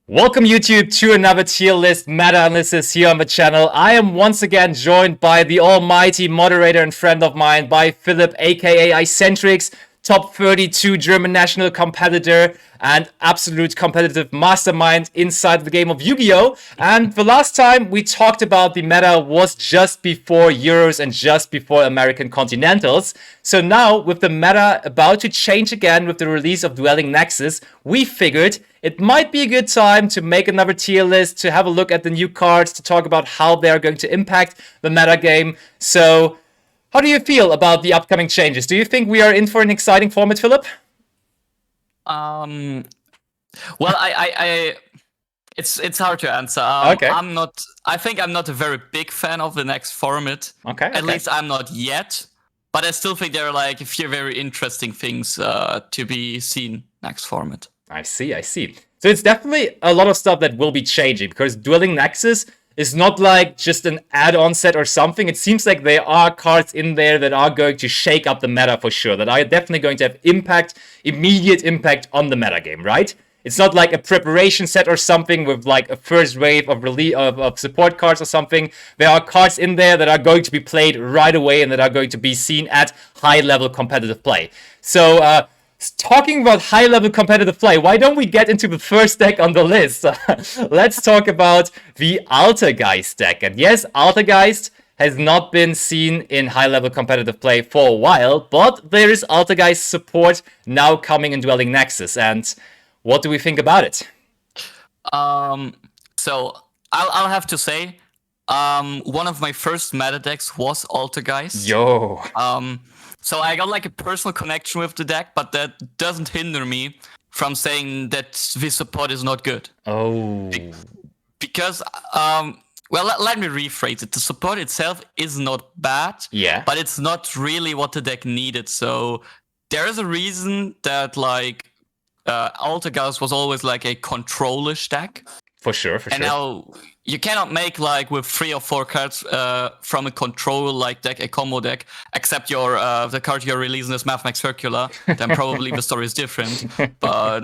Welcome YouTube to another tier list meta analysis here on the channel. I am once again joined by the almighty moderator and friend of mine, by Philip, aka Icentrix, top 32 German national competitor and absolute competitive mastermind inside the game of Yu-Gi-Oh! And the last time we talked about the meta was just before Euros and just before American Continentals. So now, with the meta about to change again with the release of Dwelling Nexus, we figured it might be a good time to make another tier list, to have a look at the new cards, to talk about how they're going to impact the meta game. So, how do you feel about the upcoming changes? Do you think we are in for an exciting format, Philip? Well, it's hard to answer. Okay. I think I'm not a very big fan of the next format. Okay. At least I'm not yet. But I still think there are like a few very interesting things to be seen next format. I see. So it's definitely a lot of stuff that will be changing, because Dwelling Nexus is not like just an add-on set or something. It seems like there are cards in there that are going to shake up the meta for sure, that are definitely going to have immediate impact on the meta game, right? It's not like a preparation set or something with like a first wave of support cards or something. There are cards in there that are going to be played right away and that are going to be seen at high-level competitive play. So, talking about high-level competitive play, why don't we get into the first deck on the list? Let's talk about the Altergeist deck. And yes, Altergeist has not been seen in high-level competitive play for a while, but there is Altergeist support now coming in Dwelling Nexus. And what do we think about it? So I'll have to say, one of my first meta decks was Altergeist. Yo. So I got like a personal connection with the deck, but that doesn't hinder me from saying that this support is not good. Oh. Because, well, let me rephrase it. The support itself is not bad, Yeah. but it's not really what the deck needed. So there is a reason that like Altergeist was always like a control-ish deck. For sure. And now you cannot make like with 3 or 4 cards from a control like deck a combo deck, except your the card you're releasing is Mathmax Circular. Then probably the story is different. But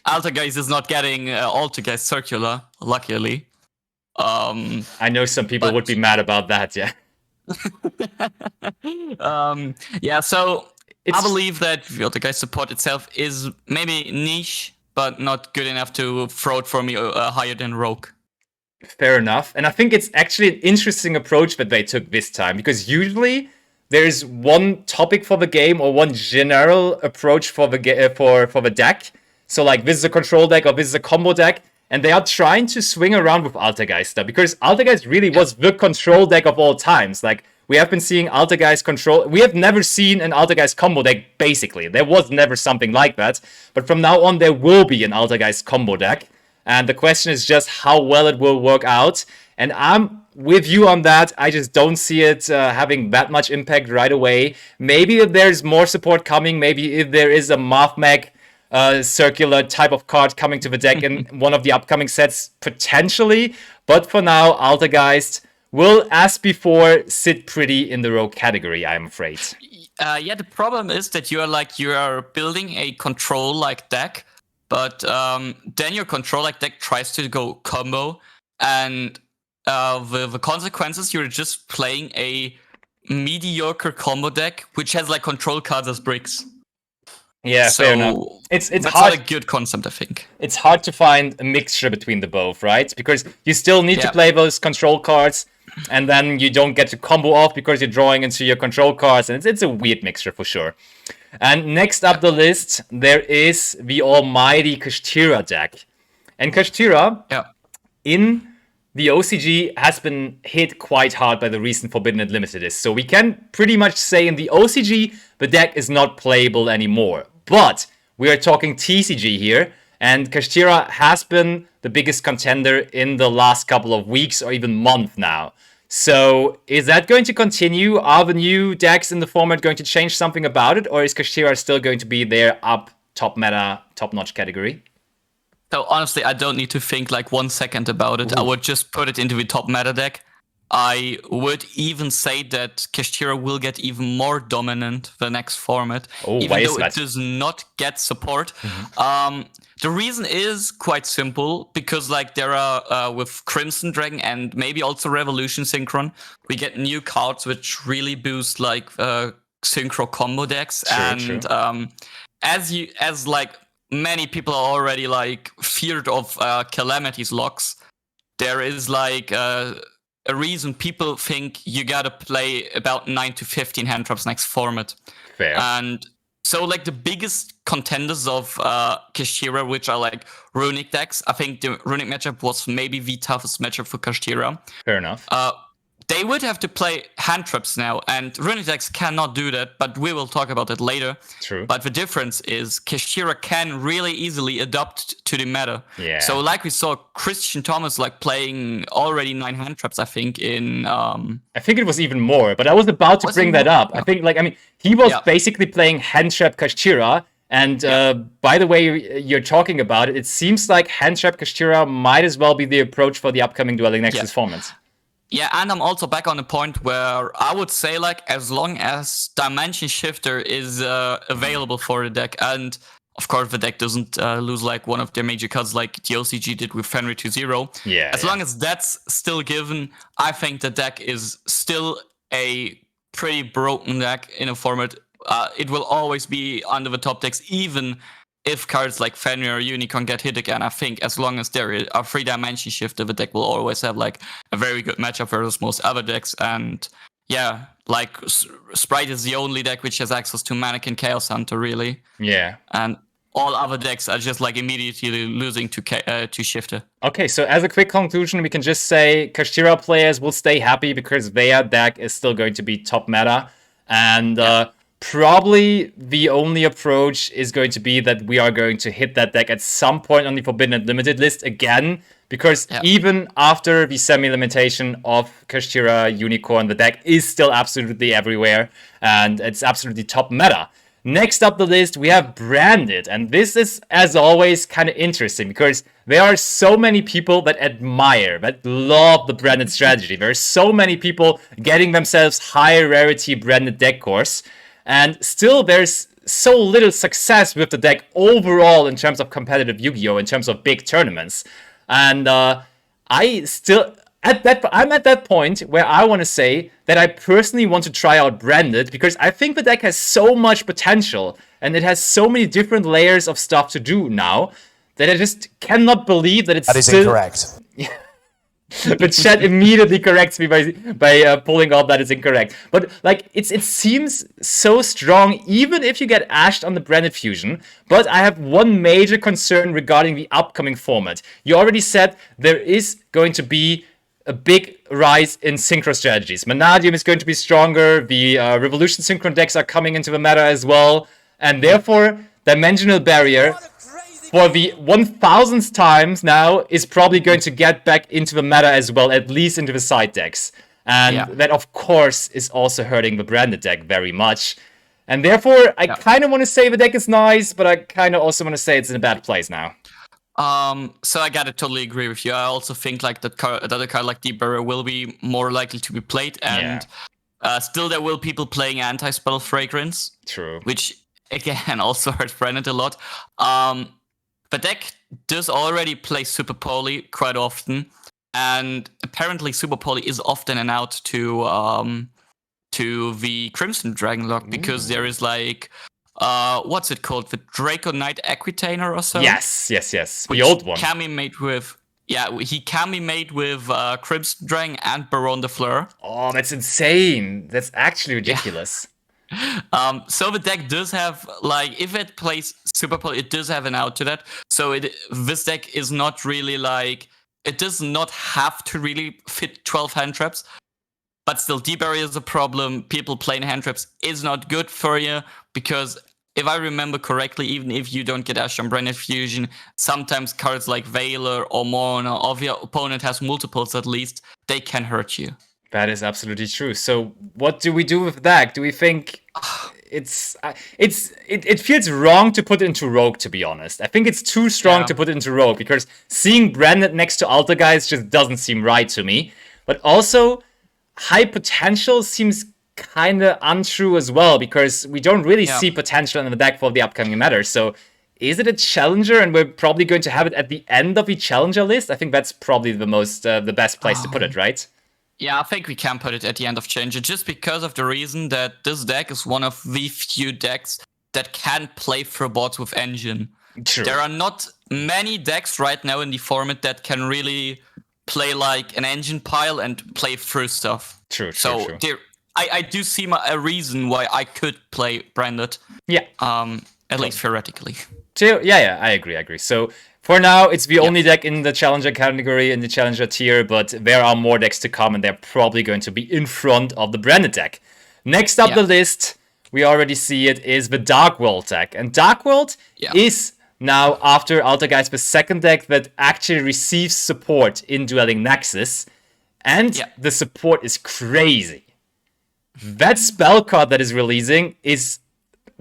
Altergeist is not getting Altergeist Circular, luckily. I know some people would be mad about that. Yeah. Yeah. So I believe that the Altergeist support itself is maybe niche, but not good enough to throw it for me higher than Rogue. Fair enough. And I think it's actually an interesting approach that they took this time, because usually there's one topic for the game or one general approach for the for the deck. So like, this is a control deck or this is a combo deck, and they are trying to swing around with Altergeister, because Altergeist really was the control deck of all times. Like, we have been seeing Altergeist control. We have never seen an Altergeist combo deck, basically. There was never something like that. But from now on, there will be an Altergeist combo deck. And the question is just how well it will work out. And I'm with you on that. I just don't see it having that much impact right away. Maybe if there's more support coming, maybe if there is a Mathmag circular type of card coming to the deck in one of the upcoming sets, potentially. But for now, Altergeist will, as before, sit pretty in the Rogue category, I'm afraid. Yeah, the problem is that you are building a control-like deck, but then your control-like deck tries to go combo, and the consequences, you're just playing a mediocre combo deck, which has like control cards as bricks. Yeah, so fair enough. It's that's hard. not a good concept, I think. It's hard to find a mixture between the both, right? Because you still need to play those control cards, and then you don't get to combo off because you're drawing into your control cards, and it's a weird mixture for sure. And next up the list, there is the almighty Kashtira deck. And Kashtira, in the OCG, has been hit quite hard by the recent Forbidden and Limited list. So we can pretty much say in the OCG, the deck is not playable anymore. But we are talking TCG here, and Kashtira has been the biggest contender in the last couple of weeks or even month now. So is that going to continue? Are the new decks in the format going to change something about it? Or is Kashtira still going to be their top meta, top-notch category? So honestly, I don't need to think like 1 second about it. I would just put it into the top meta deck. I would even say that Kashtira will get even more dominant the next format, Oh, why even is though it that? does not get support. Mhm. The reason is quite simple because like there are with Crimson Dragon and maybe also Revolution Synchron, we get new cards which really boost like synchro combo decks, True, and true. as like many people are already like feared of Calamity's locks, there is like a reason people think you gotta play about 9 to 15 hand traps next format. Fair. And so like the biggest contenders of Kashtira, which are like runic decks, I think the runic matchup was maybe the toughest matchup for Kashtira. Fair enough. They would have to play hand traps now, and runic decks cannot do that, but we will talk about it later. True. But the difference is Kashtira can really easily adapt to the meta. Yeah. So like we saw Christian Thomas like playing already 9 hand traps, I think, in I think it was even more, but I was about to Was bring it that more? up. I Yeah. think, like, I mean, he was Yeah. basically playing Hand Trap Kashtira, and by the way you're talking about it, it seems like Hand Trap Kashtira might as well be the approach for the upcoming Dwelling Nexus formats. Yeah, and I'm also back on the point where I would say, like, as long as Dimension Shifter is available for the deck, and of course the deck doesn't lose like one of their major cards like the OCG did with Fenrir 2-0. Yeah. As long as that's still given, I think the deck is still a pretty broken deck in a format. It will always be under the top decks, even if cards like Fenrir or Unicorn get hit again. I think as long as there is a 3-dimension shifter, the deck will always have like a very good matchup versus most other decks. And yeah, like Sprite is the only deck which has access to Mannequin Chaos Hunter, really. Yeah. And all other decks are just like immediately losing to Shifter. Okay, so as a quick conclusion, we can just say Kashtira players will stay happy because their deck is still going to be top meta. And probably the only approach is going to be that we are going to hit that deck at some point on the Forbidden Unlimited list again, because even after the semi-limitation of Kashtira Unicorn, the deck is still absolutely everywhere, and it's absolutely top meta. Next up the list, we have Branded, and this is, as always, kind of interesting, because there are so many people that admire, that love the Branded strategy. There are so many people getting themselves high rarity Branded deck cores, and still there's so little success with the deck overall in terms of competitive Yu-Gi-Oh!, in terms of big tournaments. And I still... I'm at that point where I want to say that I personally want to try out Branded, because I think the deck has so much potential and it has so many different layers of stuff to do now that I just cannot believe that it's That is incorrect. But chat immediately corrects me by pulling off that it's incorrect. But like it seems so strong, even if you get ashed on the Branded Fusion. But I have one major concern regarding the upcoming format. You already said there is going to be a big rise in synchro strategies. Manadium is going to be stronger. The Revolution Synchron decks are coming into the meta as well, and therefore Dimensional Barrier, for the 1000th times now, is probably going to get back into the meta as well, at least into the side decks. And that, of course, is also hurting the Branded deck very much. And therefore, I kind of want to say the deck is nice, but I kind of also want to say it's in a bad place now. So I gotta totally agree with you. I also think like that other card like Deep Barrier will be more likely to be played, and still there will people playing Anti-Spell Fragrance. True. Which, again, also hurts Branded a lot. The deck does already play Super Poly quite often, and apparently Super Poly is often an out to the Crimson Dragon lock, because there is like what's it called, the Draco Knight Equitainer or so. Yes, the old one. Can be made with he can be made with Crimson Dragon and Baron de Fleur. Oh, that's insane! That's actually ridiculous. So the deck does have, like, if it plays Super Poly, it does have an out to that. So this deck is not really like, it does not have to really fit 12 hand traps, but still Deep Barrier is a problem. People playing hand traps is not good for you, because if I remember correctly, even if you don't get Ash on Branded Fusion, sometimes cards like Veiler or Mono, or if your opponent has multiples at least, they can hurt you. That is absolutely true. So what do we do with that? Do we think it feels wrong to put it into Rogue, to be honest. I think it's too strong to put it into Rogue, because seeing Branded next to Alta Guys just doesn't seem right to me. But also, high potential seems kind of untrue as well, because we don't really Yeah. see potential in the deck for the upcoming meta. So is it a challenger, and we're probably going to have it at the end of the challenger list? I think that's probably the best place to put it, right? Yeah, I think we can put it at the end of Challenger just because of the reason that this deck is one of the few decks that can play through boards with Engine. True. There are not many decks right now in the format that can really play like an Engine pile and play through stuff. True. So I do see a reason why I could play Branded. Yeah. At least theoretically. Yeah, I agree. So for now, it's the only deck in the Challenger category, in the Challenger tier, but there are more decks to come, and they're probably going to be in front of the Branded deck. Next up the list, we already see it, is the Dark World deck. And Dark World is now, after Altergeist, the second deck that actually receives support in Dueling Nexus. And the support is crazy. That spell card that is releasing is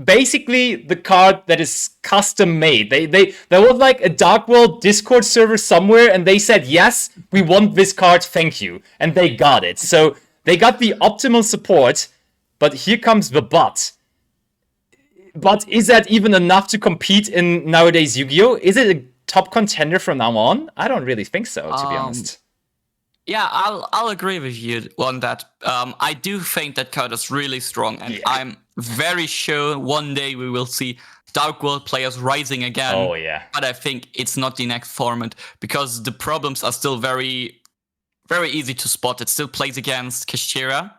basically the card that is custom made. There was like a Dark World Discord server somewhere, and they said, yes, we want this card, thank you. And they got it. So they got the optimal support, but here comes the but. But is that even enough to compete in nowadays Yu-Gi-Oh? Is it a top contender from now on? I don't really think so, to be honest. Yeah, I'll agree with you on that. I do think that card is really strong, and I'm very sure one day we will see Dark World players rising again. Oh yeah. But I think it's not the next format because the problems are still very, very easy to spot. It still plays against Kashtira,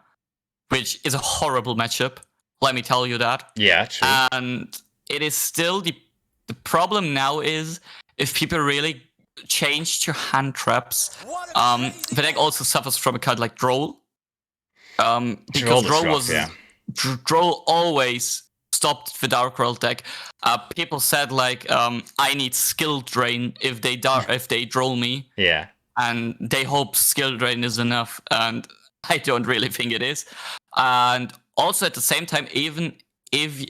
which is a horrible matchup. Let me tell you that. Yeah, true. And it is still the problem now is if people really change to hand traps. The deck also suffers from a card like Droll. Because Droll always stopped the Dark World deck. People said like I need skill drain if they Droll me. Yeah. And they hope skill drain is enough, and I don't really think it is. And also at the same time, even if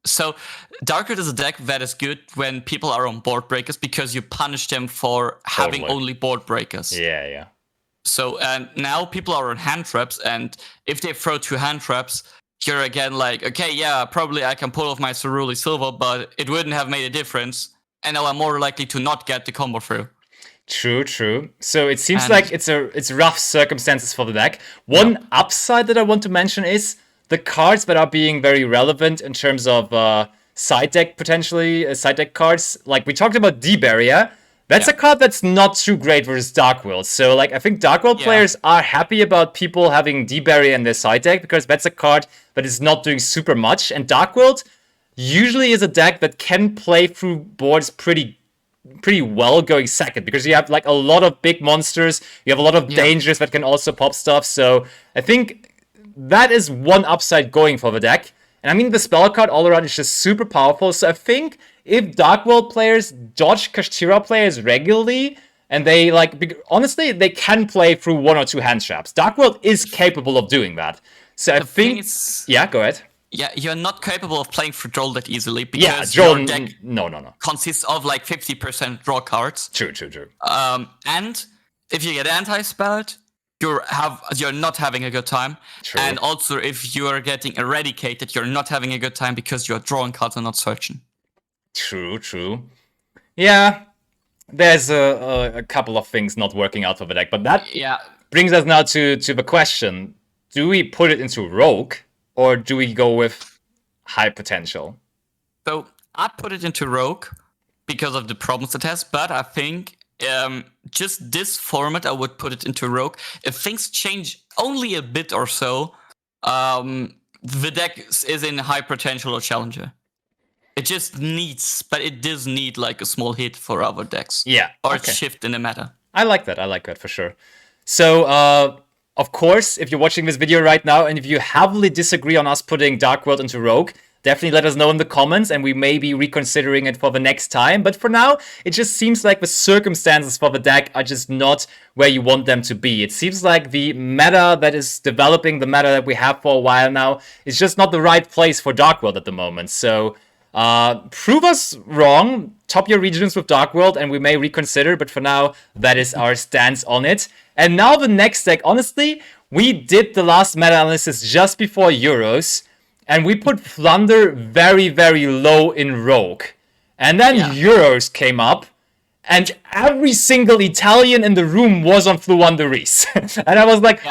so, Dark World is a deck that is good when people are on board breakers because you punish them for having only board breakers. Yeah. So, and now people are on hand traps, and if they throw 2 hand traps, you're again like, okay, yeah, probably I can pull off my Ceruli Silver, but it wouldn't have made a difference, and now I'm more likely to not get the combo through. True. So it seems like it's rough circumstances for the deck. One upside that I want to mention is the cards that are being very relevant in terms of side deck, potentially, side deck cards. Like, we talked about D-Barrier. That's a card that's not too great versus Dark World. So, like, I think Dark World players are happy about people having D-Barrier in their side deck, because that's a card that is not doing super much. And Dark World usually is a deck that can play through boards pretty well going second, because you have, like, a lot of big monsters. You have a lot of dangers that can also pop stuff. So, I think that is one upside going for the deck. And I mean, the spell card all around is just super powerful. So I think if Dark World players dodge Kashtira players regularly, and they, like, honestly, they can play through 1 or 2 hand traps. Dark World is capable of doing that. So I think... Yeah, go ahead. Yeah, you're not capable of playing through Droll that easily, because your deck consists of like 50% draw cards. True. And if you get anti-spelled, you're not having a good time. True. And also, if you are getting eradicated, you're not having a good time because your drawing cards are not searching. True. Yeah, there's a couple of things not working out for the deck, but that brings us now to the question: do we put it into Rogue, or do we go with high potential? So I put it into Rogue because of the problems it has, but I think just this format, I would put it into Rogue. If things change only a bit or so, the deck is in high potential or Challenger. It just needs, but it does need like a small hit for other decks. Yeah. Or a shift in the meta. I like that for sure. So, of course, if you're watching this video right now, and if you heavily disagree on us putting Dark World into Rogue, definitely let us know in the comments, and we may be reconsidering it for the next time. But for now, it just seems like the circumstances for the deck are just not where you want them to be. It seems like the meta that is developing, the meta that we have for a while now, is just not the right place for Dark World at the moment. So, prove us wrong, top your regions with Dark World, and we may reconsider, but for now, that is our stance on it. And now the next deck, honestly, we did the last meta-analysis just before Euros, and we put Flunder very, very low in Rogue. And then Euros came up, and every single Italian in the room was on Fluanderis. And I was like,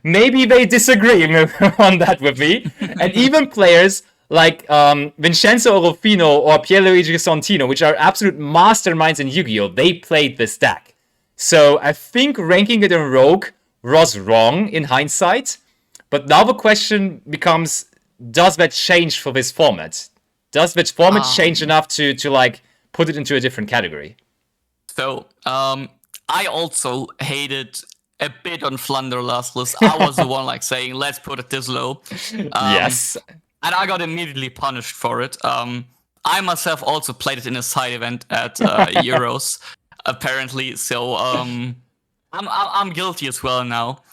maybe they disagree on that with me. And even players like Vincenzo Orofino or Pierluigi Santino, which are absolute masterminds in Yu-Gi-Oh!, they played this deck. So I think ranking it in Rogue was wrong in hindsight. But now the question becomes, does that change for this format? Does this format change enough to like put it into a different category? So I also hated a bit on Flunder last list. I was the one like saying, let's put it this low. Yes. And I got immediately punished for it. I myself also played it in a side event at Euros, apparently. So I'm guilty as well now.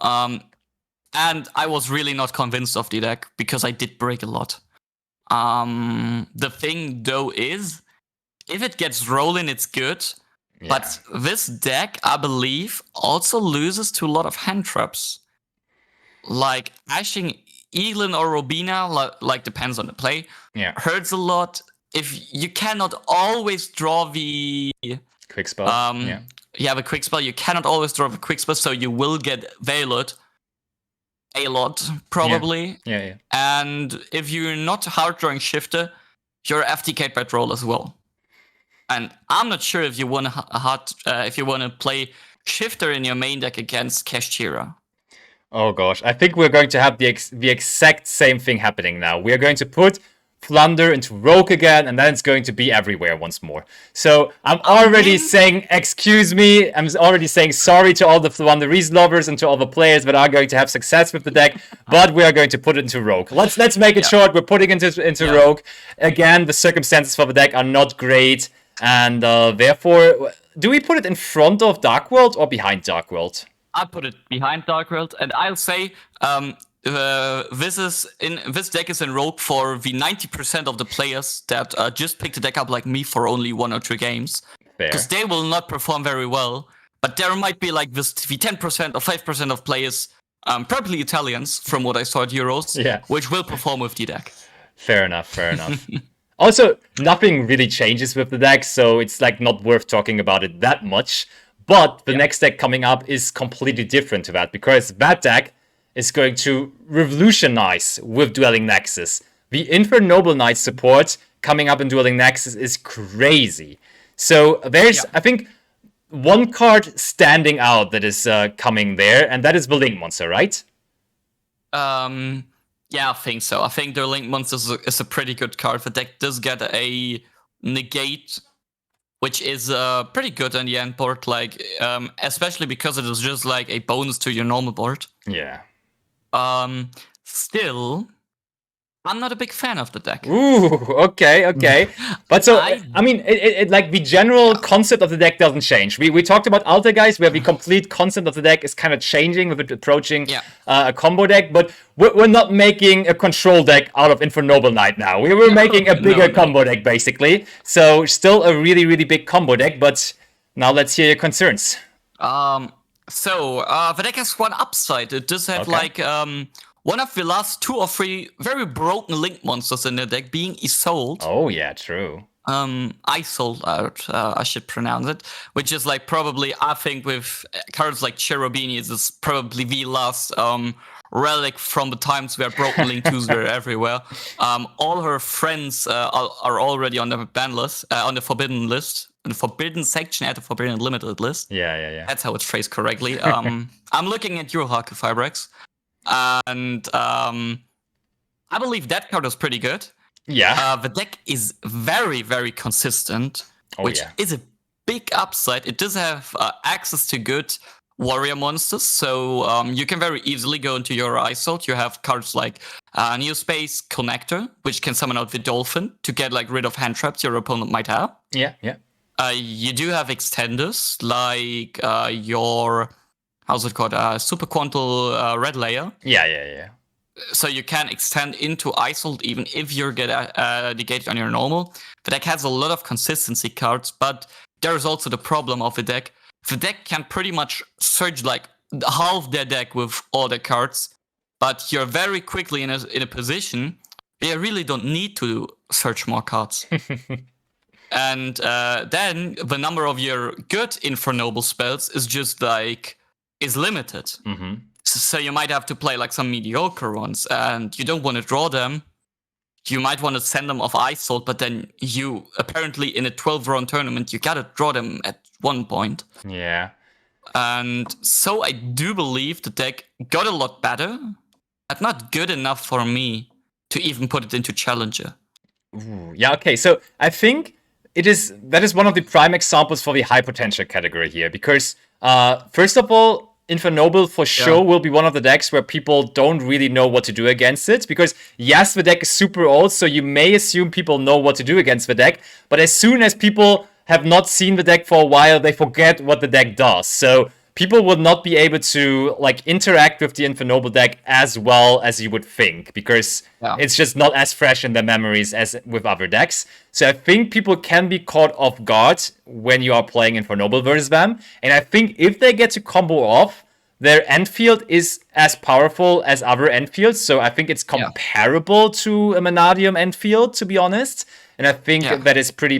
And I was really not convinced of the deck because I did break a lot. The thing though is, if it gets rolling, it's good. Yeah. But this deck, I believe, also loses to a lot of hand traps. Like Ashing Eaglin or Robina, like depends on the play, hurts a lot. If you cannot always draw the quick spell, the quick spell, you cannot always draw the quick spell, so you will get Veiled a lot, probably. Yeah. And if you're not hard drawing Shifter, you're FTK'd by Troll as well. And I'm not sure if you want to play Shifter in your main deck against Kashira. Oh gosh, I think we're going to have the exact same thing happening now. We are going to put Flunder into Rogue again, and then it's going to be everywhere once more. So I'm already saying, excuse me, I'm already saying sorry to all the Fluanderis lovers and to all the players that are going to have success with the deck, but we are going to put it into Rogue. Let's make it short. We're putting it into Rogue. Again, the circumstances for the deck are not great, and therefore, do we put it in front of Dark World or behind Dark World? I put it behind Dark World, and I'll say this deck is in Rogue for the 90% of the players that just picked the deck up like me for only 1 or 2 games. Because they will not perform very well. But there might be like the 10% or 5% of players, probably Italians from what I saw at Euros, which will perform with the deck. Fair enough. Also, nothing really changes with the deck, so it's like not worth talking about it that much. But the next deck coming up is completely different to that, because that deck is going to revolutionize with Dueling Nexus. The Infernoble Knight support coming up in Dueling Nexus is crazy. So there's, I think, one card standing out that is coming there, and that is the Link Monster, right? Yeah, I think so. I think the Link Monster is a pretty good card. The deck does get a negate, which is pretty good on the end board, like especially because it is just like a bonus to your normal board. Yeah. Still, I'm not a big fan of the deck. Ooh, okay. But so, I mean, it like the general concept of the deck doesn't change. We talked about Alter Guys, where the complete concept of the deck is kind of changing with it approaching a combo deck, but we're not making a control deck out of Infernoble Knight now. We were making a bigger combo deck, basically. So, still a really, really big combo deck, but now let's hear your concerns. So, the deck has one upside. It does have like one of the last 2 or 3 very broken Link monsters in the deck being Isolde. Oh yeah, true. Isolde, I should pronounce it, which is like probably, I think with cards like Cherubini, is probably the last relic from the times where broken Link 2s were everywhere. All her friends are already on the ban list, on the forbidden list. The forbidden section at the forbidden limited list. Yeah. That's how it's phrased correctly. I'm looking at your Haku Fibrex, and I believe that card was pretty good. Yeah. The deck is very, very consistent, which is a big upside. It does have access to good warrior monsters, so you can very easily go into your Isolde. You have cards like New Space Connector, which can summon out the Dolphin to get like rid of hand traps your opponent might have. Yeah. You do have extenders like your, how's it called, Super Quantal Red Layer. Yeah. So you can extend into Isolde even if you're negated on your normal. The deck has a lot of consistency cards, but there is also the problem of the deck. The deck can pretty much surge like half their deck with all their cards, but you're very quickly in a position where you really don't need to search more cards. And then the number of your good Infernoble spells is just like is limited. So you might have to play like some mediocre ones, and you don't want to draw them. You might want to send them off Ice Salt, but then you apparently in a 12-round tournament you gotta draw them at one point. Yeah. And so I do believe the deck got a lot better, but not good enough for me to even put it into Challenger. Ooh, yeah, okay. So I think that is one of the prime examples for the high potential category here, because first of all, Infernoble for sure will be one of the decks where people don't really know what to do against it, because yes, the deck is super old, so you may assume people know what to do against the deck, but as soon as people have not seen the deck for a while, they forget what the deck does. So people would not be able to like interact with the Infernoble deck as well as you would think, because it's just not as fresh in their memories as with other decks. So I think people can be caught off guard when you are playing Infernoble versus them. And I think if they get to combo off, their end field is as powerful as other end fields. So I think it's comparable to a Manadium end field, to be honest. And I think that is pretty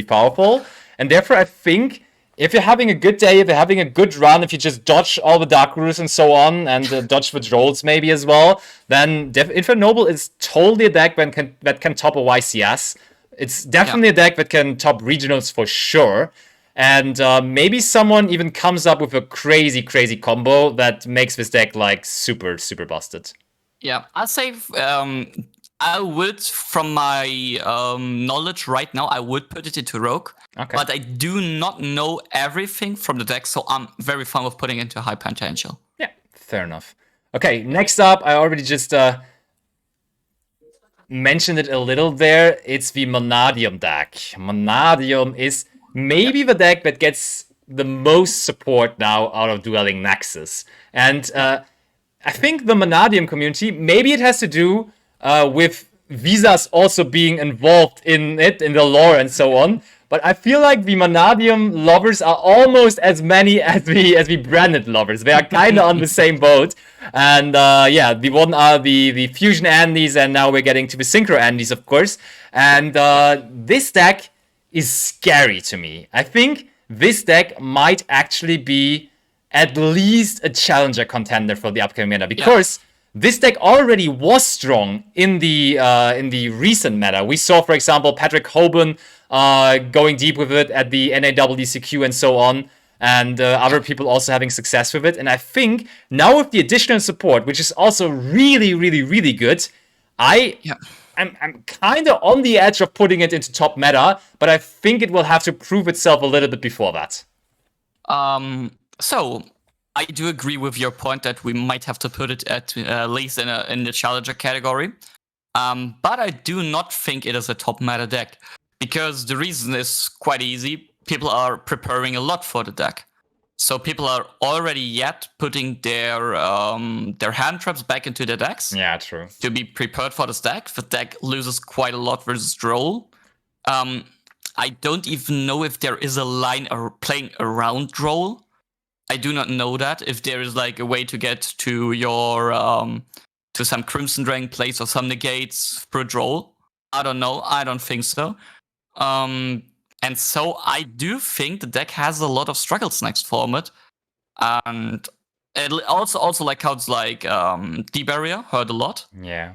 powerful. And therefore, I think if you're having a good day, if you're having a good run, if you just dodge all the Dark Roots and so on, and dodge withdrawals maybe as well, then Infernoble is totally a deck that can top a YCS. It's definitely a deck that can top regionals for sure. And maybe someone even comes up with a crazy combo that makes this deck like super busted. Yeah, I'd say I would, from my knowledge right now, I would put it into Rogue. Okay. But I do not know everything from the deck, so I'm very fond of putting it into high potential. Yeah, fair enough. Okay, next up, I already just mentioned it a little there. It's the Monadium deck. Monadium is maybe the deck that gets the most support now out of Dueling Nexus. And I think the Monadium community, maybe it has to do with Visas also being involved in it, in the lore and so on. But I feel like the Monadium lovers are almost as many as the branded lovers. They are kind of on the same boat. And the one are the Fusion Andes, and now we're getting to the Synchro Andes, of course. And this deck is scary to me. I think this deck might actually be at least a challenger contender for the upcoming meta, because this deck already was strong in the recent meta. We saw, for example, Patrick Hoban going deep with it at the NAWCQ and so on, and other people also having success with it. And I think now with the additional support, which is also really good, I'm kind of on the edge of putting it into top meta, but I think it will have to prove itself a little bit before that. So I do agree with your point that we might have to put it at least in the challenger category. But I do not think it is a top meta deck, because the reason is quite easy. People are preparing a lot for the deck. So people are already putting their hand traps back into their decks. Yeah, true. To be prepared for this deck. The deck loses quite a lot versus Droll. I don't even know if there is a line playing around Droll. I do not know that. If there is like a way to get to your to some Crimson Drain plays or some negates per Droll. I don't know. I don't think so. And so I do think the deck has a lot of struggles next format. And it also like cards like D-Barrier hurt a lot. Yeah.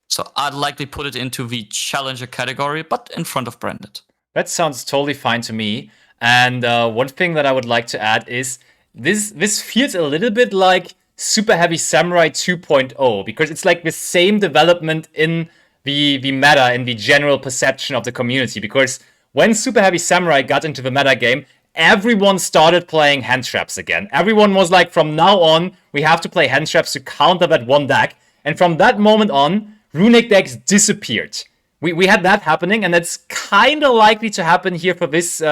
So I'd likely put it into the challenger category, but in front of branded. That sounds totally fine to me. And one thing that I would like to add is this feels a little bit like Super Heavy Samurai 2.0, because it's like the same development in the meta, in the general perception of the community. Because when Super Heavy Samurai got into the meta game, everyone started playing hand traps again. Everyone was like, from now on, we have to play hand traps to counter that one deck. And from that moment on, runic decks disappeared. We had that happening, and that's kind of likely to happen here for this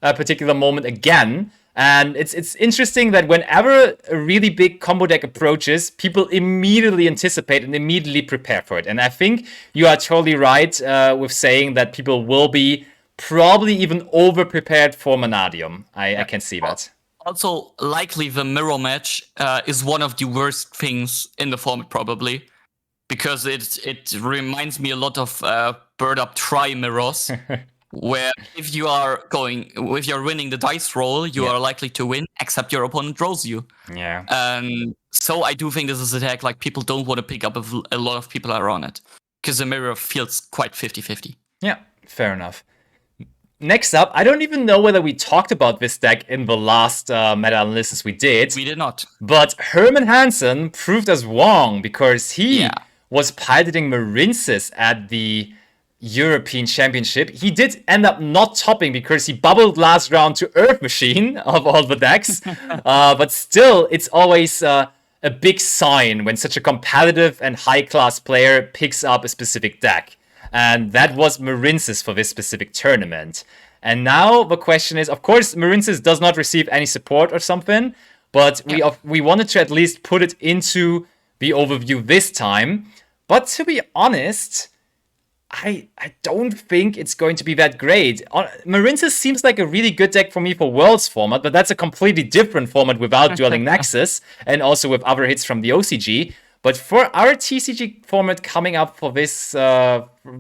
particular moment again. And it's interesting that whenever a really big combo deck approaches, people immediately anticipate and immediately prepare for it. And I think you are totally right with saying that people will be probably even over-prepared for Monadium. I can see that. Also, likely the mirror match is one of the worst things in the format, probably, because it reminds me a lot of bird up try mirrors, where if you're winning the dice roll, you are likely to win, except your opponent rolls you. Yeah. And so I do think this is a deck like people don't want to pick up if a lot of people are on it, because the mirror feels quite 50-50. Yeah, fair enough. Next up, I don't even know whether we talked about this deck in the last meta-analysis we did. We did not. But Herman Hansen proved us wrong because he was piloting Marinces at the European Championship. He did end up not topping because he bubbled last round to Earth Machine of all the decks. But still, it's always a big sign when such a competitive and high-class player picks up a specific deck. And that was Marinces for this specific tournament. And now the question is, of course, Marinces does not receive any support or something, but we wanted to at least put it into the overview this time. But to be honest, I don't think it's going to be that great. Marinces seems like a really good deck for me for Worlds format, but that's a completely different format without Dueling Nexus and also with other hits from the OCG. But for our TCG format coming up for this,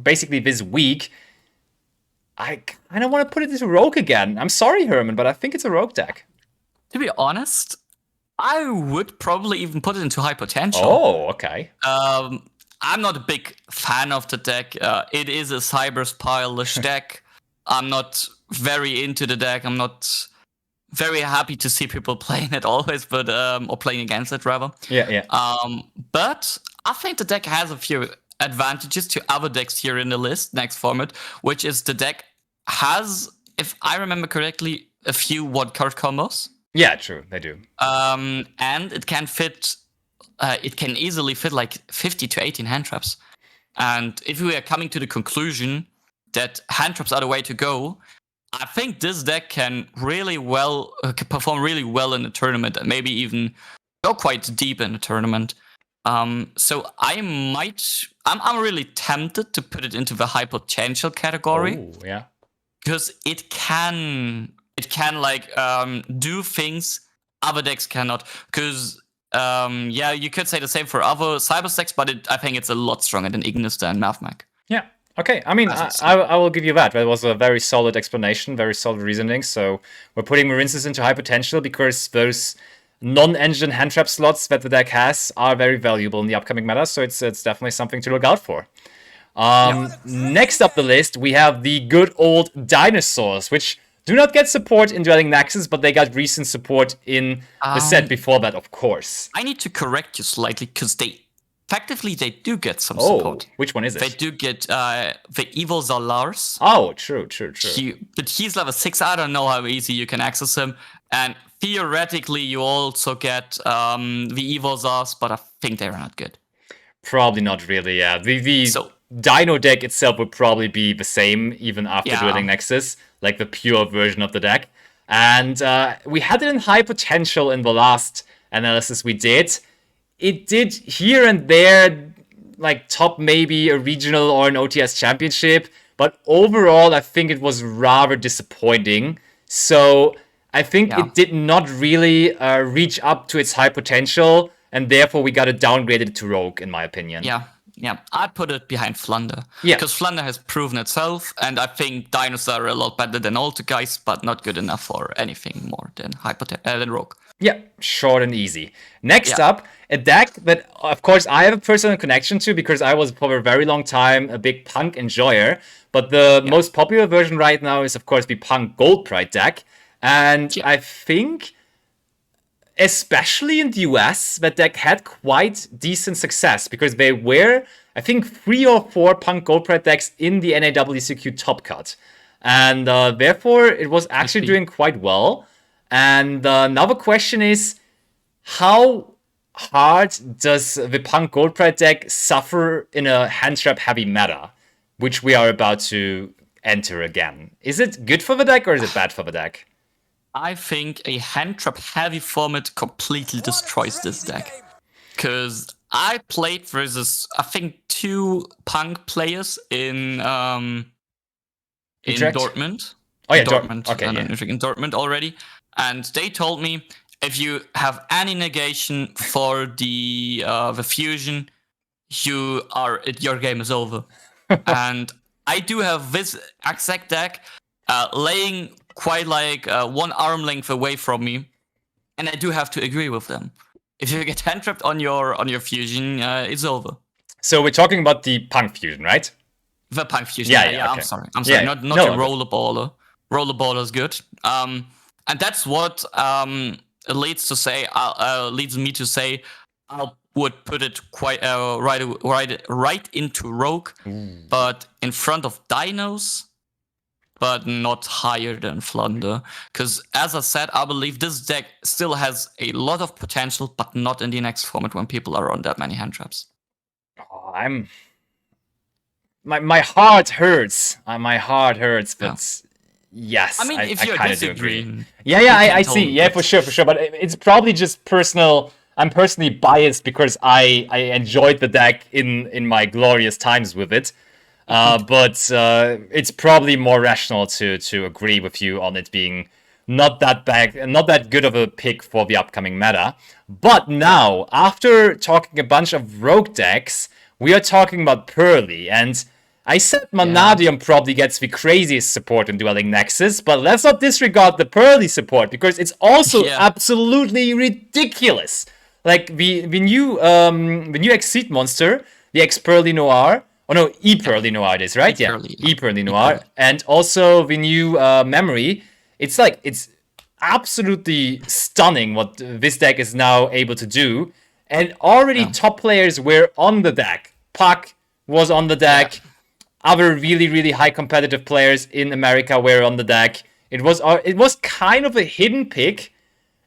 basically this week, I kind of want to put it into Rogue again. I'm sorry, Herman, but I think it's a Rogue deck. To be honest, I would probably even put it into High Potential. Oh, okay. I'm not a big fan of the deck. It is a Cyber's Pile-ish deck. I'm not very into the deck. I'm not very happy to see people playing it always, but or playing against it rather. Yeah. But I think the deck has a few advantages to other decks here in the list, next format, which is the deck has, if I remember correctly, a few one-card combos. Yeah, true, they do. And it can fit. It can easily fit like 50 to 18 hand traps. And if we are coming to the conclusion that hand traps are the way to go, I think this deck can really perform really well in the tournament and maybe even go quite deep in the tournament. So I'm really tempted to put it into the high potential category. Oh, yeah. Because it can like do things other decks cannot. Because you could say the same for other Cyber decks, but I think it's a lot stronger than Ignis and Mathmag. Yeah. Okay, I mean, I will give you that. That was a very solid explanation, very solid reasoning. So we're putting Marinces into high potential because those non-engine hand trap slots that the deck has are very valuable in the upcoming meta. So it's definitely something to look out for. Next up the list, we have the good old Dinosaurs, which do not get support in Dueling Nexus, but they got recent support in the set before that, of course. I need to correct you slightly because effectively, they do get some support. Which one is it? They do get the Evil Zalars. Oh, true. But he's level 6. I don't know how easy you can access him. And theoretically, you also get the Evil Zars, but I think they're not good. Probably not really, yeah. The Dino deck itself would probably be the same even after Dueling Nexus, like the pure version of the deck. And we had it in high potential in the last analysis we did. It did here and there, like top maybe a regional or an OTS championship, but overall I think it was rather disappointing. So I think it did not really reach up to its high potential, and therefore we got to downgrade it to Rogue, in my opinion. Yeah, I'd put it behind Flunder. Yeah. Because Flunder has proven itself, and I think Dinosaurs are a lot better than Altergeist, but not good enough for anything more than than Rogue. Yeah, short and easy. Next up, a deck that, of course, I have a personal connection to because I was for a very long time a big Punk enjoyer. But the most popular version right now is, of course, the Punk Gold Pride deck. And I think, especially in the US, that deck had quite decent success because they were, I think, 3 or 4 Punk Gold Pride decks in the NAWCQ top cut. And therefore, it was actually doing quite well. And another question is, how hard does the Punk Gold Pride deck suffer in a hand trap heavy meta, which we are about to enter again? Is it good for the deck or is it bad for the deck? I think a hand trap heavy format completely destroys this deck. Because I played versus, I think, 2 Punk players in Dortmund. Oh yeah, Dortmund. Okay, in Dortmund already. and they told me if you have any negation for the fusion, your game is over. And I do have this exact deck laying quite like one arm length away from me, and I do have to agree with them. If you get hand trapped on your fusion, it's over. So we're talking about the Punk Fusion, right? The Punk Fusion. Yeah, Okay. I'm sorry. Not no, the Rollerballer. Rollerballer is good. And that's what leads me to say I would put it quite right into Rogue, but in front of Dinos, but not higher than Flunder. Because as I said, I believe this deck still has a lot of potential, but not in the next format when people are on that many hand traps. Oh, my heart hurts. My heart hurts, but yes, I mean, if you're disagreeing, I see. Yeah, for sure. But it's probably just personal. I'm personally biased because I enjoyed the deck in my glorious times with it. But it's probably more rational to agree with you on it being not that good of a pick for the upcoming meta. But now, after talking a bunch of rogue decks, we are talking about Pearly, and I said Manadium probably gets the craziest support in Dueling Nexus, but let's not disregard the Pearly support, because it's also absolutely ridiculous. Like, the new Exceed monster, the X-Pearly Noir, oh no, E-Pearly Noir it is, right? E-Pearly Noir, and also the new Memory. It's absolutely stunning what this deck is now able to do. And already top players were on the deck. Puck was on the deck. Other really, really high competitive players in America were on the deck. It was kind of a hidden pick.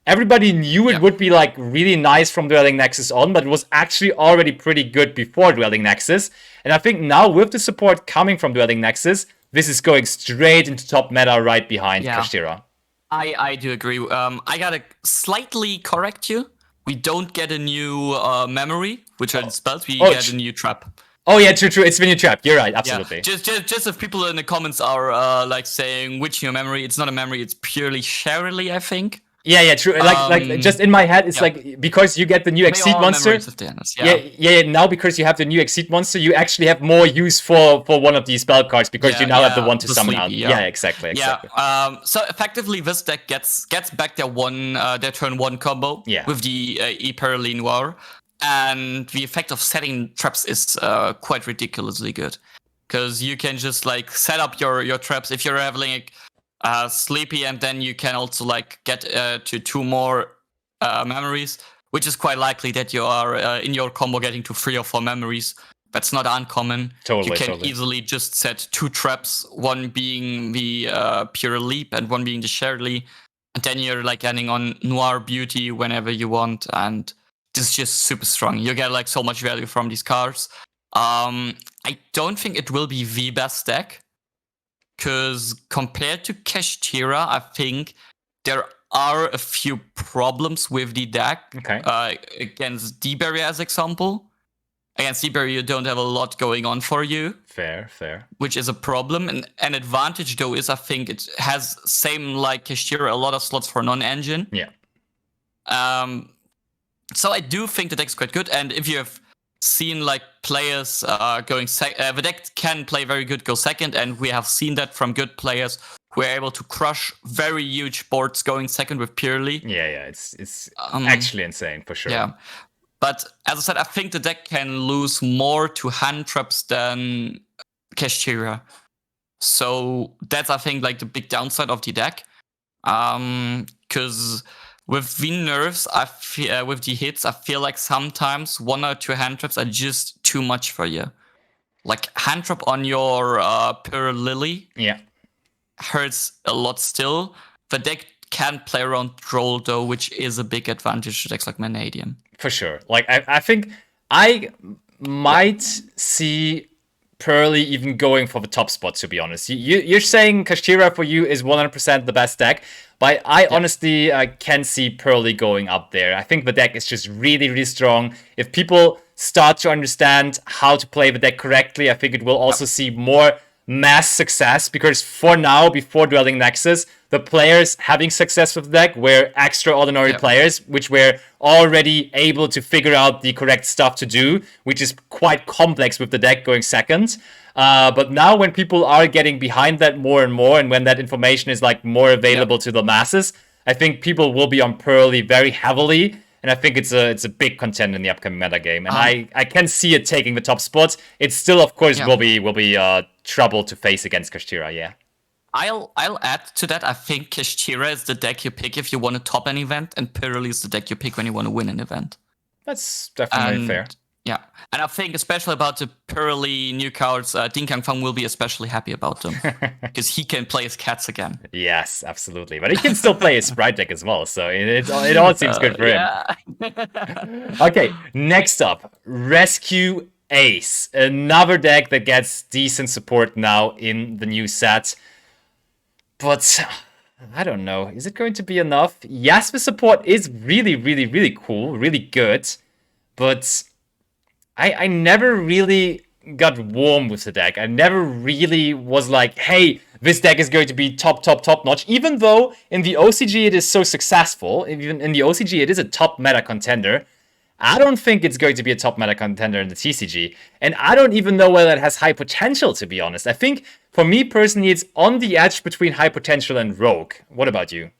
Everybody knew it would be like really nice from Dueling Nexus on, but it was actually already pretty good before Dueling Nexus. And I think now with the support coming from Dueling Nexus, this is going straight into top meta right behind Kashtira. I do agree. I gotta slightly correct you. We don't get a new memory, which are spells. We get a new trap. Oh yeah, true. It's the new trap. You're right, absolutely. Yeah. Just if people in the comments are like saying which new memory, it's not a memory. It's purely Sherily, I think. Yeah, true. Like just in my head, it's like because you get the new Exceed monster. Now because you have the new Exceed monster, you actually have more use for one of these spell cards because you now have the one to summon out. Yeah, exactly. So effectively, this deck gets back their turn one combo with the E-Pearly Noir, and the effect of setting traps is quite ridiculously good because you can just like set up your traps if you're having Sleepy, and then you can also like get to two more memories, which is quite likely that you are in your combo getting to 3 or 4 memories. That's not uncommon. You can easily just set 2 traps, one being the Pure Leap and one being the Shirley, and then you're like ending on Noir Beauty whenever you want, and this is just super strong. You get like so much value from these cards. I don't think it will be the best deck, because compared to Kashtira, I think there are a few problems with the deck. Against D-Barrier, as example. Against D-Barrier, you don't have a lot going on for you. Fair. Which is a problem. And an advantage, though, is I think it has, same like Kashtira, a lot of slots for non-engine. Yeah. So I do think the deck's quite good. And if you have seen like players going second, the deck can play very good, go second, and we have seen that from good players who are able to crush very huge boards going second with Purely. It's actually insane for sure. Yeah, but as I said, I think the deck can lose more to hand traps than Kashtira. So that's I think like the big downside of the deck, because with the nerfs, with the hits, I feel like sometimes 1 or 2 hand traps are just too much for you. Like hand trap on your Pure Lily hurts a lot still. The deck can play around Droll though, which is a big advantage to decks like Manadium. For sure. Like I think I might see Pearly even going for the top spot, to be honest. You're saying Kashtira for you is 100% the best deck, but I honestly can see Pearly going up there. I think the deck is just really, really strong. If people start to understand how to play the deck correctly, I think it will also see more mass success, because for now, before Dwelling Nexus, the players having success with the deck were extraordinary players, which were already able to figure out the correct stuff to do, which is quite complex with the deck going second. But now when people are getting behind that more and more, and when that information is like more available to the masses, I think people will be on Pearly very heavily, and I think it's a big contender in the upcoming meta game. And I can see it taking the top spot. It still, of course, will be trouble to face against Kashtira. Yeah. I'll add to that. I think Kashtira is the deck you pick if you want to top an event, and Pearly is the deck you pick when you want to win an event. That's definitely fair. Yeah, and I think especially about the Pearly new cards, Din Kang Fang will be especially happy about them because he can play his cats again. Yes, absolutely. But he can still play his Sprite deck as well, so it all seems good for him. Okay, next up, Rescue Ace. Another deck that gets decent support now in the new set. But I don't know. Is it going to be enough? Yes, the support is really, really, really cool, really good. But I never really got warm with the deck. I never really was like, hey, this deck is going to be top notch. Even though in the OCG it is so successful, even in the OCG it is a top meta contender, I don't think it's going to be a top meta contender in the TCG. And I don't even know whether it has high potential, to be honest. I think, for me personally, it's on the edge between high potential and Rogue. What about you?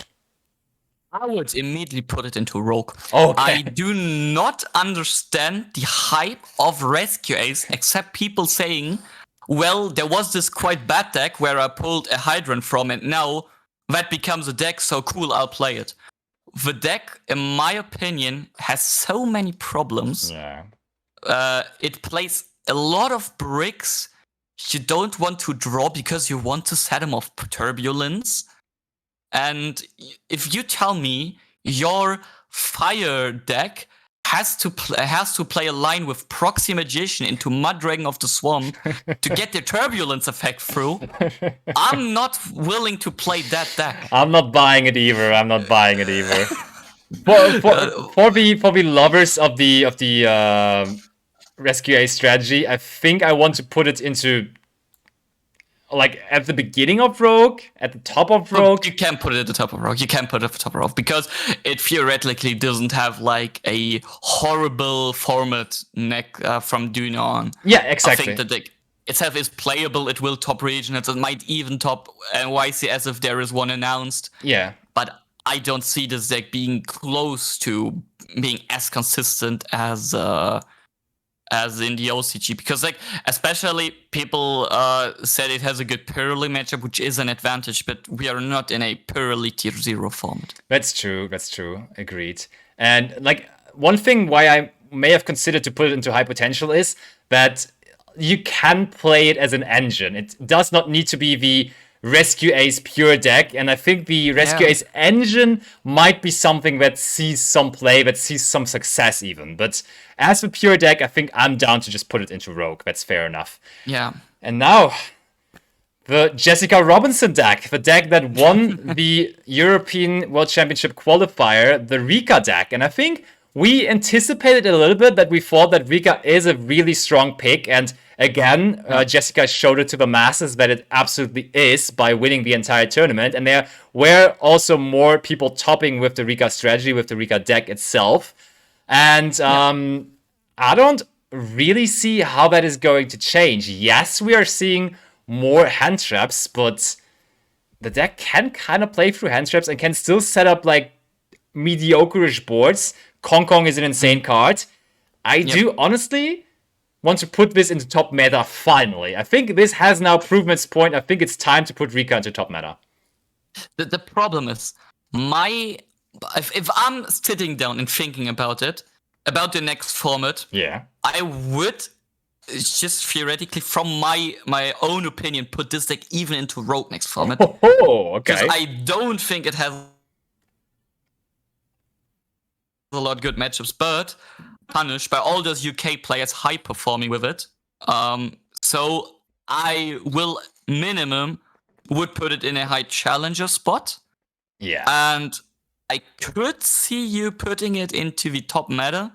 I would immediately put it into Rogue. Okay. I do not understand the hype of Rescue Ace, except people saying, well, there was this quite bad deck where I pulled a Hydrant from, and now that becomes a deck, so cool, I'll play it. The deck, in my opinion, has so many problems. Yeah. It plays a lot of bricks you don't want to draw because you want to set them off Turbulence. And if you tell me your fire deck has to play a line with Proxy Magician into Muddragon of the Swamp to get the Turbulence effect through, I'm not willing to play that deck. I'm not buying it either. For the lovers of the Rescue Ace strategy, I think I want to put it into, like, at the beginning of Rogue, at the top of Rogue. You can put it at the top of Rogue. You can put it at the top of Rogue because it theoretically doesn't have like a horrible format from Dune on. Yeah, exactly. I think the deck itself is playable. It will top regions. It might even top YCS if there is one announced. Yeah. But I don't see this deck being close to being as consistent as in the OCG, because like especially people said it has a good Pearly matchup, which is an advantage, but we are not in a Pearly tier 0 format. That's true. Agreed. And like one thing why I may have considered to put it into high potential is that you can play it as an engine. It does not need to be the Rescue Ace pure deck, and I think the Rescue Ace engine might be something that sees some play, that sees some success even. But as a pure deck, I think I'm down to just put it into Rogue. That's fair enough. Yeah. And now, the Jessica Robinson deck, the deck that won the European World Championship qualifier, the Rika deck. And I think we anticipated a little bit that we thought that Rika is a really strong pick, and again, Jessica showed it to the masses that it absolutely is by winning the entire tournament. And there were also more people topping with the Rika strategy, with the Rika deck itself. And I don't really see how that is going to change. Yes, we are seeing more hand traps, but the deck can kind of play through hand traps and can still set up like mediocre-ish boards. Kong Kong is an insane card. I do honestly want to put this into top meta finally. I think this has now proven its point. I think it's time to put Rika into top meta. The problem is, if I'm sitting down and thinking about it, about the next format, I would just theoretically, from my own opinion, put this deck even into Rogue next format. Oh, okay. Because I don't think it has a lot of good matchups, but punished by all those UK players high performing with it. So I will minimum would put it in a high challenger spot. Yeah. And I could see you putting it into the top meta,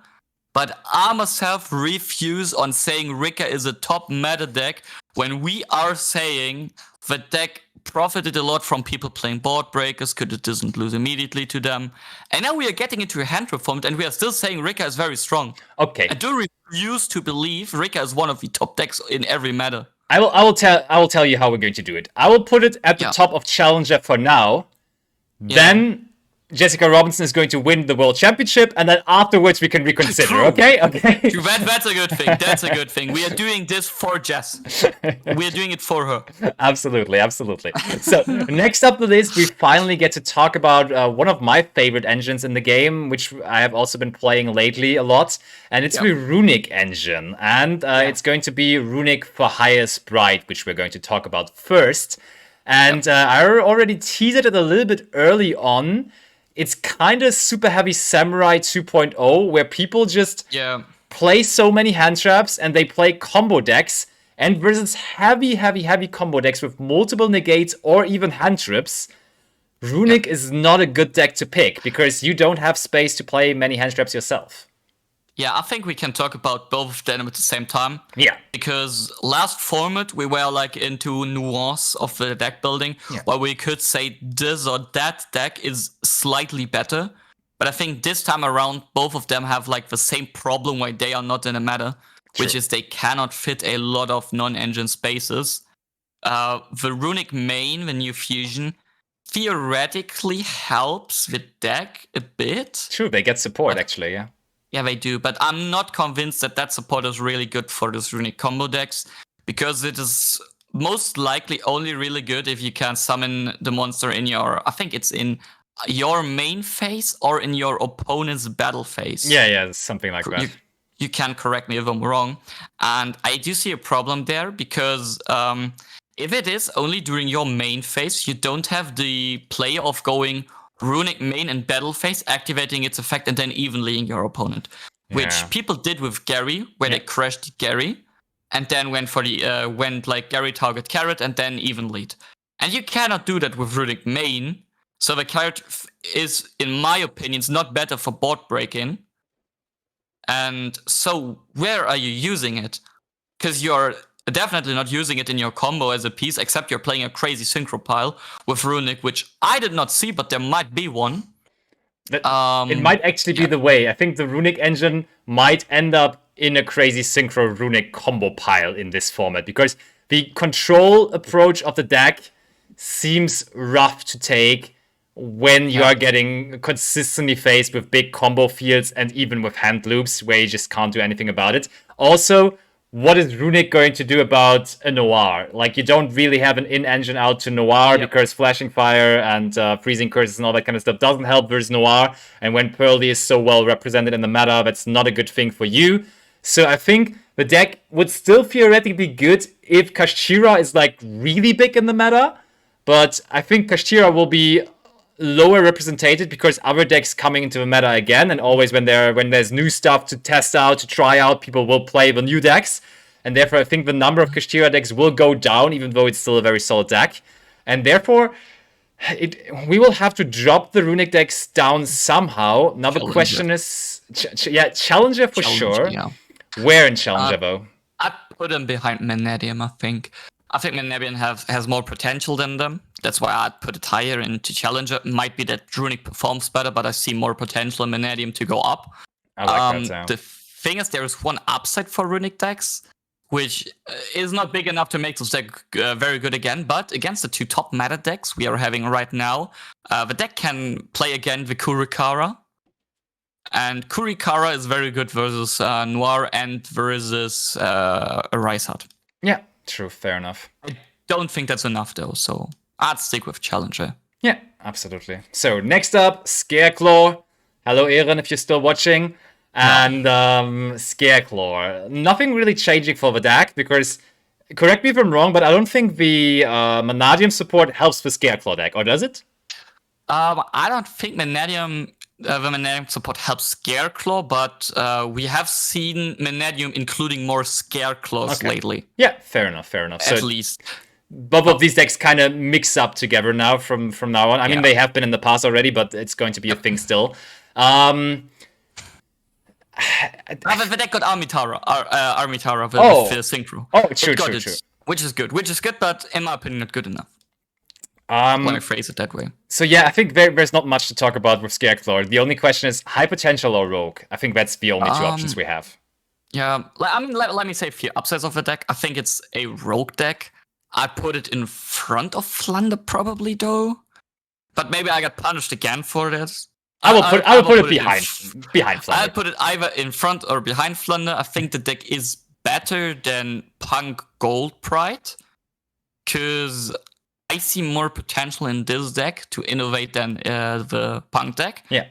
but I myself refuse on saying Rika is a top meta deck when we are saying the deck profited a lot from people playing board breakers, because it doesn't lose immediately to them. And now we are getting into a hand reformed, and we are still saying Rika is very strong. Okay. I do refuse to believe Rika is one of the top decks in every meta. I will tell you how we're going to do it. I will put it at the top of Challenger for now. Then Jessica Robinson is going to win the World Championship, and then afterwards we can reconsider. True. Okay. That's a good thing. That's a good thing. We are doing this for Jess. We are doing it for her. Absolutely. So next up the list, we finally get to talk about one of my favorite engines in the game, which I have also been playing lately a lot, and it's the Runic engine, and it's going to be Runic for Higher Sprite, which we're going to talk about first. And I already teased it a little bit early on. It's kind of Super Heavy Samurai 2.0, where people just play so many hand traps and they play combo decks. And versus heavy combo decks with multiple negates or even hand trips, Runic is not a good deck to pick because you don't have space to play many hand traps yourself. Yeah, I think we can talk about both of them at the same time. Yeah. Because last format, we were like into nuance of the deck building, where we could say this or that deck is slightly better. But I think this time around, both of them have like the same problem why they are not in a meta, which is they cannot fit a lot of non-engine spaces. The Runic main, the new fusion, theoretically helps the deck a bit. True, they get support actually, yeah. Yeah, they do, but I'm not convinced that support is really good for this Runic combo decks, because it is most likely only really good if you can summon the monster in I think it's in your main phase or in your opponent's battle phase. Yeah, something like that. You can correct me if I'm wrong. And I do see a problem there, because if it is only during your main phase, you don't have the play of going Runic main and battle phase, activating its effect, and then evenlying your opponent. Which people did with Gary, where they crashed Gary, and then went for the went like Gary target carrot, and then even lead. And you cannot do that with Runic main. So the carrot is, in my opinion, not better for board break-in. And so where are you using it? Because you're definitely not using it in your combo as a piece, except you're playing a crazy synchro pile with Runic, which I did not see, but there might be one. It might actually be the way. I think the Runic engine might end up in a crazy synchro Runic combo pile in this format, because the control approach of the deck seems rough to take when you are getting consistently faced with big combo fields and even with hand loops where you just can't do anything about it. Also, what is Runic going to do about a Noir? Like, you don't really have an in-engine out to Noir because Flashing Fire and Freezing Curses and all that kind of stuff doesn't help versus Noir. And when Pearly is so well represented in the meta, that's not a good thing for you. So I think the deck would still theoretically be good if Kashtira is like really big in the meta. But I think Kashtira will be lower represented because other decks coming into the meta again, and always when there's new stuff to test out, to try out, people will play the new decks, and therefore I think the number of Kashtira decks will go down, even though it's still a very solid deck, and therefore we will have to drop the Runic decks down somehow. Now the question is, Challenger for sure. Yeah. Where in Challenger though? I'd put them behind Manadium, I think. I think Manadium has more potential than them. That's why I'd put it higher into Challenger. It might be that Runic performs better, but I see more potential in Manadium to go up. I like that, the thing is, there is one upside for Runic decks, which is not big enough to make this deck very good again. But against the two top meta decks we are having right now, the deck can play again the Kurikara. And Kurikara is very good versus Noir and versus Rysart. Yeah. True, fair enough. I don't think that's enough though, so I'd stick with Challenger. Yeah, absolutely. So next up, Scareclaw. Hello, Aaron, if you're still watching. And Scareclaw. Nothing really changing for the deck, because, correct me if I'm wrong, but I don't think the Manadium support helps the Scareclaw deck, or does it? I don't think the Manadium support helps Scareclaw, but we have seen Manadium including more Scareclaws lately. Yeah, fair enough. At least. Both of these decks kind of mix up together now from now on. I mean, they have been in the past already, but it's going to be a thing still. I But the deck got Armitara with Oh. Synchro. Oh, It true, got true, it, true. which is good, but in my opinion, not good enough. Let me phrase it that way. So yeah, I think there's not much to talk about with Scarecrow. The only question is high potential or rogue. I think that's the only two options we have. Yeah, I mean, let me say a few upsides of the deck. I think it's a rogue deck. I put it in front of Flunder probably though, but maybe I got punished again for this. I will put it behind Flunder. I'll put it either in front or behind Flunder. I think the deck is better than Punk Gold Pride, because I see more potential in this deck to innovate than the Punk deck. Yeah.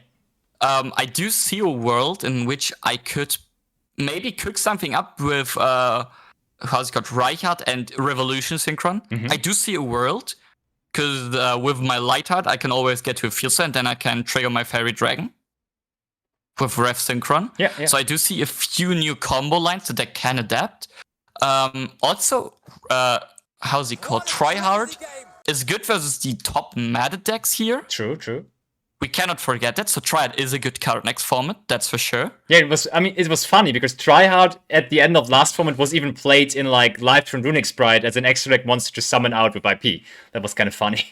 I do see a world in which I could maybe cook something up with how's it called, Reichardt and Revolution Synchron. I do see a world, because with my Lightheart, I can always get to a field set, and then I can trigger my Fairy Dragon with Rev Synchron. Yeah. So I do see a few new combo lines that I can adapt. Also, how's it called? Tryhard is good versus the top meta decks here. True. We cannot forget that. So Triad is a good card next format, that's for sure. Yeah, it was funny because Tryhard at the end of last format was even played in like Live Runic Sprite as an extra deck monster to summon out with IP. That was kind of funny.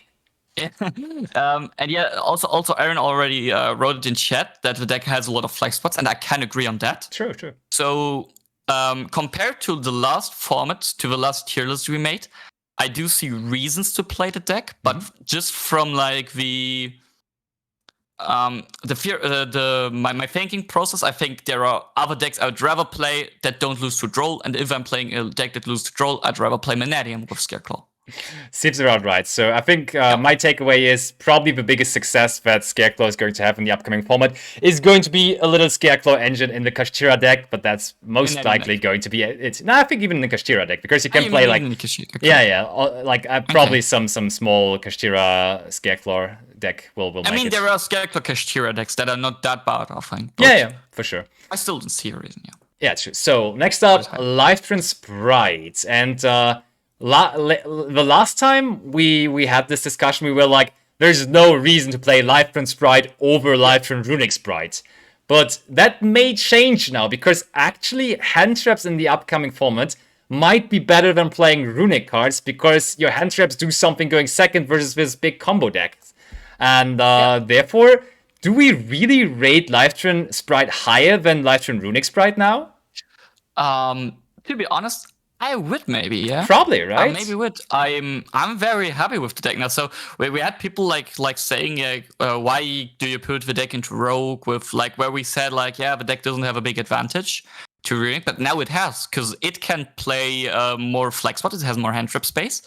Yeah. And yeah, also Aaron already wrote it in chat that the deck has a lot of flag spots, and I can agree on that. True. So compared to the last format, to the last tier list we made, I do see reasons to play the deck, but just from like my thinking process, I think there are other decks I would rather play that don't lose to Droll, and if I'm playing a deck that loses to Droll, I'd rather play Manadium with Scareclaw. Seems around right. So I think my takeaway is probably the biggest success that Scareclaw is going to have in the upcoming format is going to be a little Scareclaw engine in the Kashtira deck, but that's most likely going to be it. No, I think even in the Kashtira deck, because you can play like probably some small Kashtira Scareclaw deck will make it. There are Scareclaw Kashtira decks that are not that bad, I think. Yeah, for sure. I still don't see a reason. Yeah, true. So next up, Lifetron Sprite, and the last time we had this discussion, we were like, there's no reason to play Lifetron Sprite over Lifetron Runic Sprite. But that may change now, because actually hand traps in the upcoming format might be better than playing Runic cards, because your hand traps do something going second versus this big combo deck. And therefore, do we really rate Lifetron Sprite higher than Lifetron Runic Sprite now? To be honest, I would maybe, yeah. Probably, right? Maybe would. I'm very happy with the deck now. So we had people like saying, why do you put the deck into Rogue, with like where we said like, yeah, the deck doesn't have a big advantage to Runic, but now it has, because it can play more flex spot. It has more hand trap space,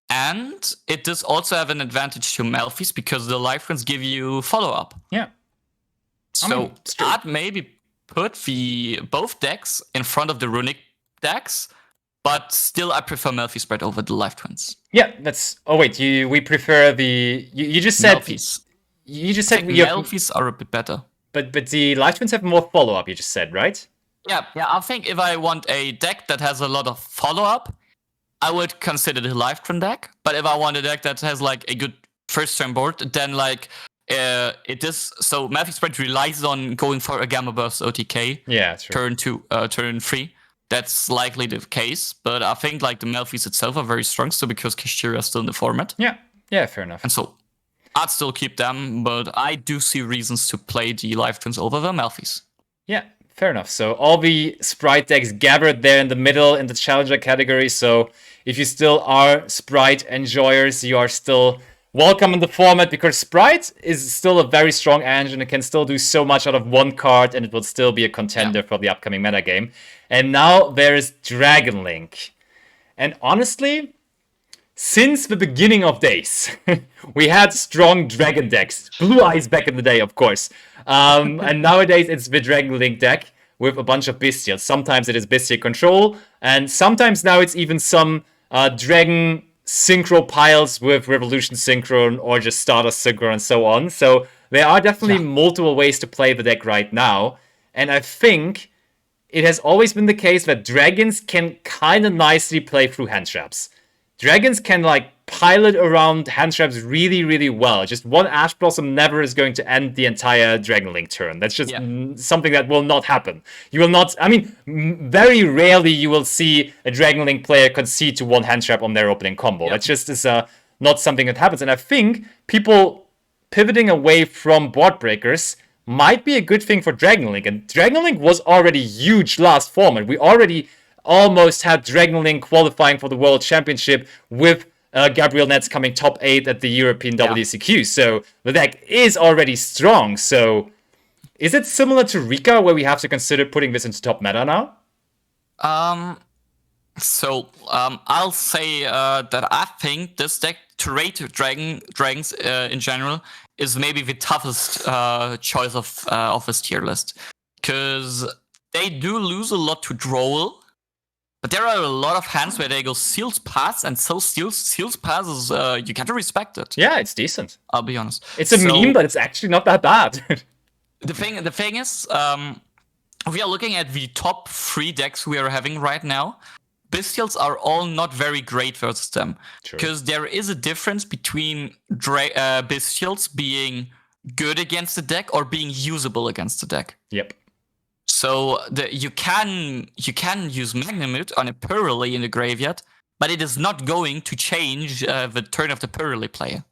and it does also have an advantage to Malphys, because the Lifelines give you follow up. Yeah. So I'd maybe put both decks in front of the Runic decks. But still, I prefer Malphys Sprite over the Life Twins. Yeah, that's. Oh wait, we prefer the. You just said. Malphys. You just said Malphys are a bit better. But the Life Twins have more follow up. You just said, right? Yeah. I think if I want a deck that has a lot of follow up, I would consider the Life Twin deck. But if I want a deck that has like a good first turn board, then like it is. So Malphys Sprite relies on going for a Gamma Burst OTK. Yeah, true. Turn 3. That's likely the case, but I think like the Malphys itself are very strong still, because Kashtira is still in the format. Yeah, fair enough. And so I'd still keep them, but I do see reasons to play the Life Twins over the Malphys. Yeah, fair enough. So all the Sprite decks gathered there in the middle in the Challenger category. So if you still are Sprite enjoyers, you are still welcome in the format, because Sprite is still a very strong engine. It can still do so much out of one card, and it will still be a contender for the upcoming metagame. And now there is Dragon Link. And honestly, since the beginning of days, we had strong Dragon decks. Blue Eyes back in the day, of course. And nowadays it's the Dragon Link deck with a bunch of Bestials. Sometimes it is Bestial Control, and sometimes now it's even some Dragon Synchro piles with Revolution Synchron or just Stardust Synchron and so on. So there are definitely multiple ways to play the deck right now. And I think it has always been the case that dragons can kind of nicely play through hand traps. Dragons can like pilot around hand traps really, really well. Just one Ash Blossom never is going to end the entire Dragon Link turn. That's just something that will not happen. You will not, I mean, very rarely you will see a Dragon Link player concede to one hand trap on their opening combo. That's just is not something that happens. And I think people pivoting away from board breakers might be a good thing for Dragon Link. And Dragon Link was already huge last format. We already almost had Dragon Link qualifying for the World Championship with Gabriel Nets coming top 8 at the European WCQ. So the deck is already strong. So is it similar to Rika, where we have to consider putting this into top meta now? I'll say that I think this deck, to rate dragons in general, is maybe the toughest choice of this tier list, because they do lose a lot to Droll, but there are a lot of hands where they go Seal's Pass, and so Seal's Pass is you gotta respect it. Yeah, it's decent. I'll be honest. It's a meme, but it's actually not that bad. The thing is, we are looking at the top 3 decks we are having right now. Bestials are all not very great versus them, because there is a difference between Bestials being good against the deck or being usable against the deck. Yep. So you can use Magnamut on a Purrely in the graveyard, but it is not going to change the turn of the Purrely player.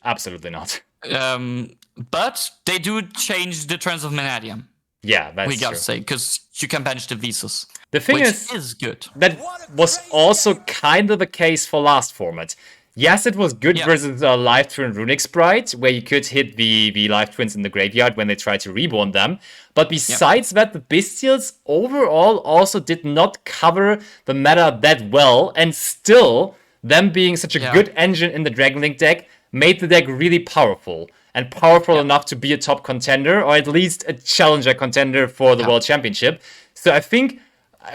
Absolutely not. But they do change the turns of Manadium. Yeah, that's we gotta true. say, because you can bench the Visus. The thing which is good. That was also kind of the case for last format. Yes, it was good versus Live Twin Runic Sprite, where you could hit the Live Twins in the graveyard when they try to reborn them. But besides that, the Bestials overall also did not cover the meta that well, and still, them being such a good engine in the Dragon Link deck made the deck really powerful. And powerful enough to be a top contender, or at least a challenger contender for the World Championship. So I think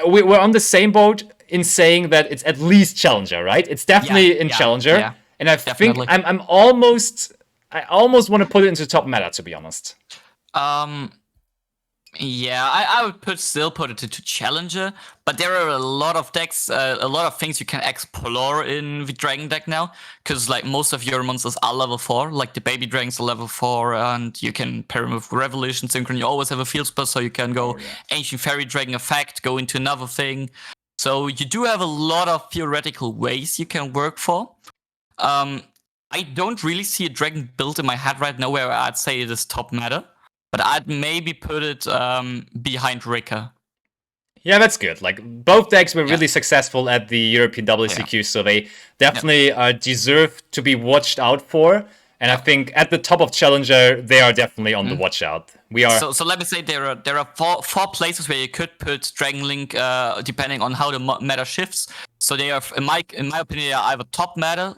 we're on the same boat in saying that it's at least challenger, right? It's definitely in challenger. Yeah. And I think I almost want to put it into top meta, to be honest. Yeah, I would still put it into challenger, but there are a lot of decks, a lot of things you can explore in the dragon deck now, because like most of your monsters are level 4, like the baby dragons are level 4, and you can pair them with Revolution Synchron. You always have a field spell, so you can go Ancient Fairy Dragon effect, go into another thing. So you do have a lot of theoretical ways you can work for. I don't really see a dragon built in my head right now where I'd say it is top meta. But I'd maybe put it behind Rika. Yeah, that's good. Like, both decks were really successful at the European WCQ, so they definitely deserve to be watched out for. And I think at the top of Challenger, they are definitely on the watch out. We are. So let me say there are four places where you could put Dragon Link, depending on how the meta shifts. So they are, in my opinion, they are either top meta,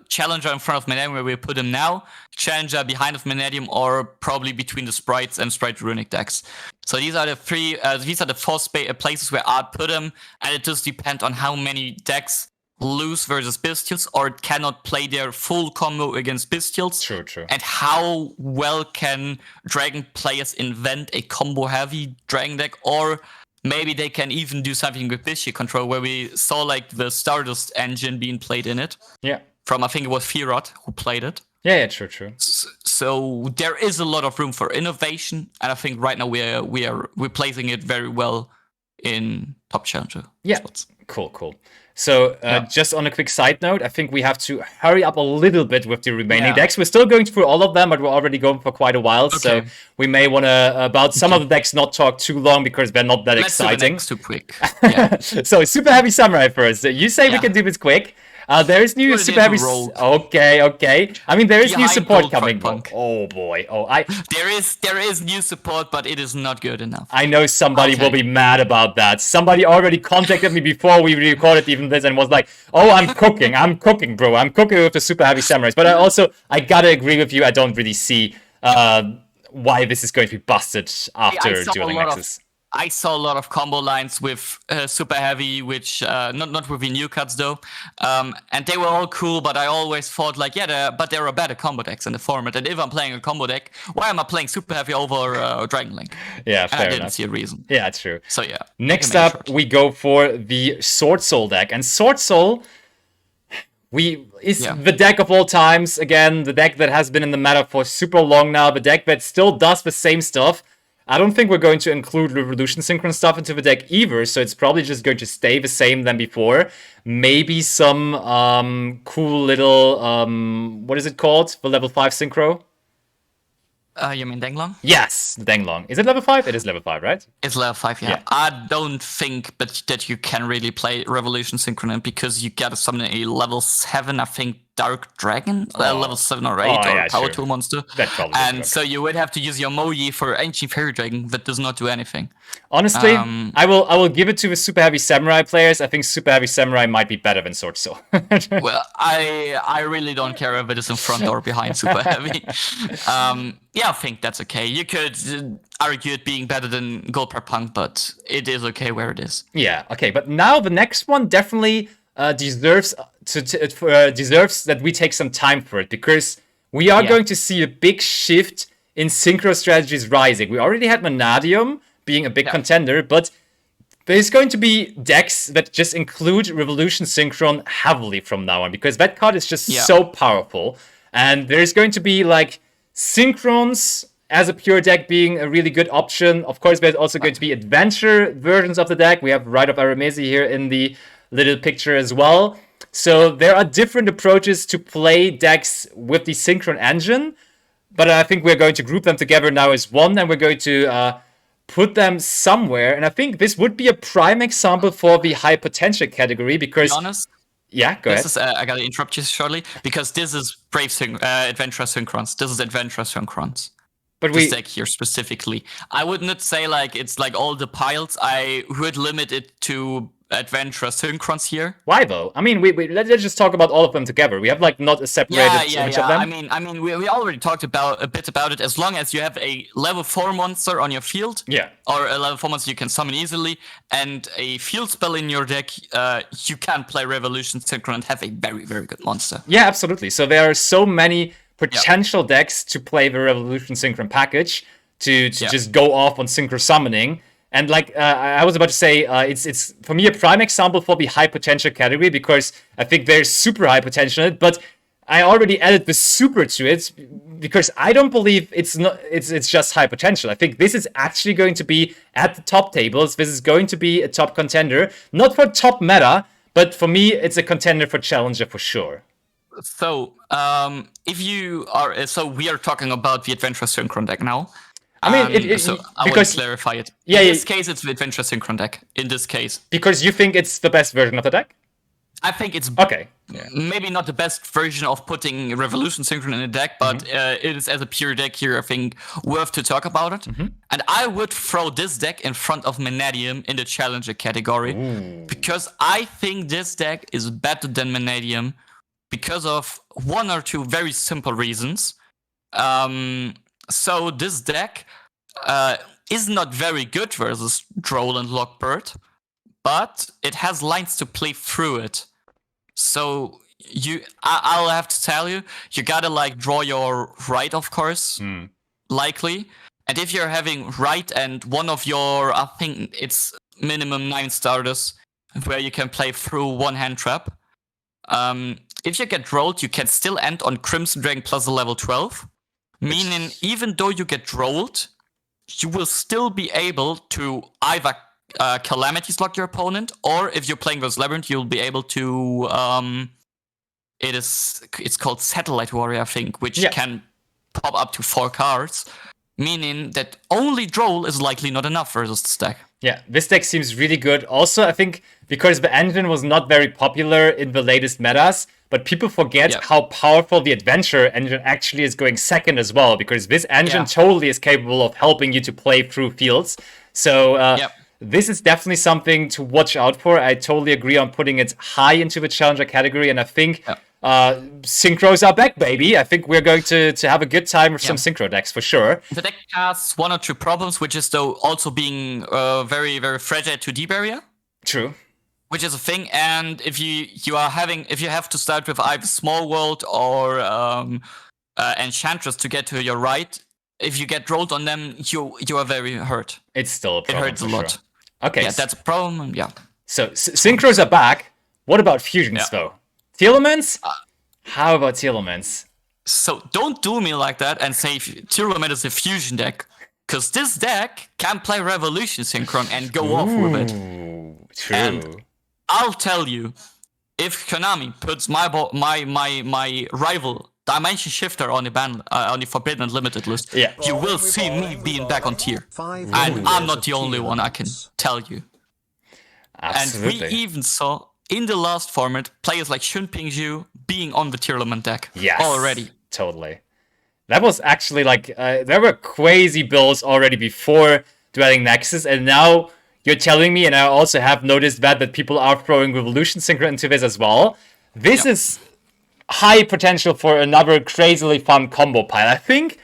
Challenger in front of Manadium, where we put them now, Challenger behind of Manadium, or probably between the Sprites and Sprite Runic decks. So these are the four places where I'd put them, and it does depend on how many decks lose versus Bestials, or it cannot play their full combo against Bestials. True. And how well can Dragon players invent a combo-heavy Dragon deck, or maybe they can even do something with Bestial control, where we saw like the Stardust engine being played in it. Yeah. From, I think it was Firot who played it. Yeah, true. So there is a lot of room for innovation, and I think right now we're placing it very well in top challenger. Yeah. Spots. Cool. So just on a quick side note, I think we have to hurry up a little bit with the remaining decks. We're still going through all of them, but we're already going for quite a while. Okay. So we may want to, about some of the decks, not talk too long because they're not that exciting. Let's do the next too quick. Yeah. So Super Heavy Samurai first. You say we can do this quick. There is new Super Heavy. Okay. I mean, there is new support coming. Oh boy. There is new support, but it is not good enough. I know somebody will be mad about that. Somebody already contacted me before we recorded even this and was like, "Oh, I'm cooking, bro. I'm cooking with the Super Heavy Samurais." But I gotta agree with you. I don't really see why this is going to be busted after Dueling Nexus. I saw a lot of combo lines with Super Heavy, which not with the new cuts though, and they were all cool. But I always thought like, but there are better combo decks in the format. And if I'm playing a combo deck, why am I playing Super Heavy over Dragon Link? Yeah, fair enough. I didn't see a reason. Yeah, true. So yeah. Next up, we go for the Sword Soul deck, and Sword Soul. The deck of all times, again, the deck that has been in the meta for super long now, the deck that still does the same stuff. I don't think we're going to include Revolution Synchron stuff into the deck either, so it's probably just going to stay the same than before. Maybe some cool little, what is it called? The level 5 Synchro? You mean Denglong? Yes, the Denglong. Is it level 5? It is level 5, right? It's level 5, yeah. I don't think that you can really play Revolution Synchron because you gotta summon a level 7, I think, Dark Dragon? Level 7 or 8 or Power Tool Monster. That probably and so you would have to use your Moyi for Ancient Fairy Dragon that does not do anything. Honestly, I will give it to the Super Heavy Samurai players. I think Super Heavy Samurai might be better than Sword Soul. Well, I really don't care if it is in front or behind Super Heavy. I think that's okay. You could argue it being better than Goldpark Punk, but it is okay where it is. Yeah, okay. But now the next one definitely deserves that we take some time for it, because we are going to see a big shift in synchro strategies rising. We already had Vanadium being a big contender, but there's going to be decks that just include Revolution Synchron heavily from now on, because that card is just so powerful. And there's going to be like Synchrons as a pure deck being a really good option. Of course, there's also going to be adventure versions of the deck. We have Rite of Aramezi here in the little picture as well. So there are different approaches to play decks with the Synchron engine, but I think we're going to group them together now as one, and we're going to put them somewhere. And I think this would be a prime example for the high potential category, because... To be honest, go ahead. I gotta interrupt you shortly, because this is Adventurous Synchrons. This is Adventurous Synchrons. But this deck here specifically. I would not say like it's like all the piles. I would limit it to Adventurous Synchrons here. Why though? I mean, let's just talk about all of them together. We have like not a separated image of them. I mean, we already talked a bit about it. As long as you have a level 4 monster on your field, or a level 4 monster you can summon easily, and a field spell in your deck, you can play Revolution Synchron and have a very, very good monster. Yeah, absolutely. So there are so many potential decks to play the Revolution Synchron package to just go off on synchro summoning. And like I was about to say, it's for me a prime example for the high potential category, because I think there's super high potential in it, but I already added the super to it because I don't believe it's just high potential. I think this is actually going to be at the top tables. This is going to be a top contender, not for top meta, but for me it's a contender for challenger for sure. So if you are, so we are talking about the Adventurous Synchron deck now. I mean, I want to clarify it. In this case, it's the Adventurous Synchron deck. In this case, because you think it's the best version of the deck. I think it's okay. Maybe not the best version of putting Revolution Synchron in a deck, but it is as a pure deck here, I think, worth to talk about it. And I would throw this deck in front of Vanadium in the Challenger category, because I think this deck is better than Vanadium because of one or two very simple reasons. So this deck is not very good versus Droll and Lockbird, but it has lines to play through it. So I'll have to tell you, you gotta like draw your right, of course, likely. And if you're having right and one of your, I think it's minimum 9 starters where you can play through one hand trap. If you get rolled, you can still end on Crimson Dragon plus a level 12. Meaning, even though you get rolled, you will still be able to either Calamities lock your opponent, or if you're playing with Labyrinth, you'll be able to... it's called Satellite Warrior, I think, which can pop up to 4 cards. Meaning that only Droll is likely not enough versus this deck. Yeah, this deck seems really good. Also, I think because the engine was not very popular in the latest metas, but people forget how powerful the adventure engine actually is going second as well, because this engine totally is capable of helping you to play through fields. So this is definitely something to watch out for. I totally agree on putting it high into the challenger category, and I think synchros are back, baby. I think we're going to have a good time with some synchro decks for sure. The deck has one or two problems, which is though also being very, very fragile to D barrier. True. Which is a thing, and if you have to start with either Small World or Enchantress to get to your right, if you get rolled on them, you are very hurt. It's still a problem. It hurts a lot. Sure. Okay. Yeah, that's a problem. Yeah. So synchros are back. What about fusions though? Telements? How about Telements? So don't do me like that and say Tearlament is a fusion deck. Because this deck can play Revolution Synchron and go off with it. True. And I'll tell you, if Konami puts my rival Dimension Shifter on the Forbidden and Limited list, you will see me being back on tier. And I'm not the only one, I can tell you. Absolutely. And we even saw in the last format players like Shun Pingzhu being on the Tearlament deck already. Totally. That was actually like, there were crazy builds already before Dwelling Nexus, and now you're telling me, and I also have noticed that people are throwing Revolution Synchro into this as well. This is high potential for another crazily fun combo pile. I think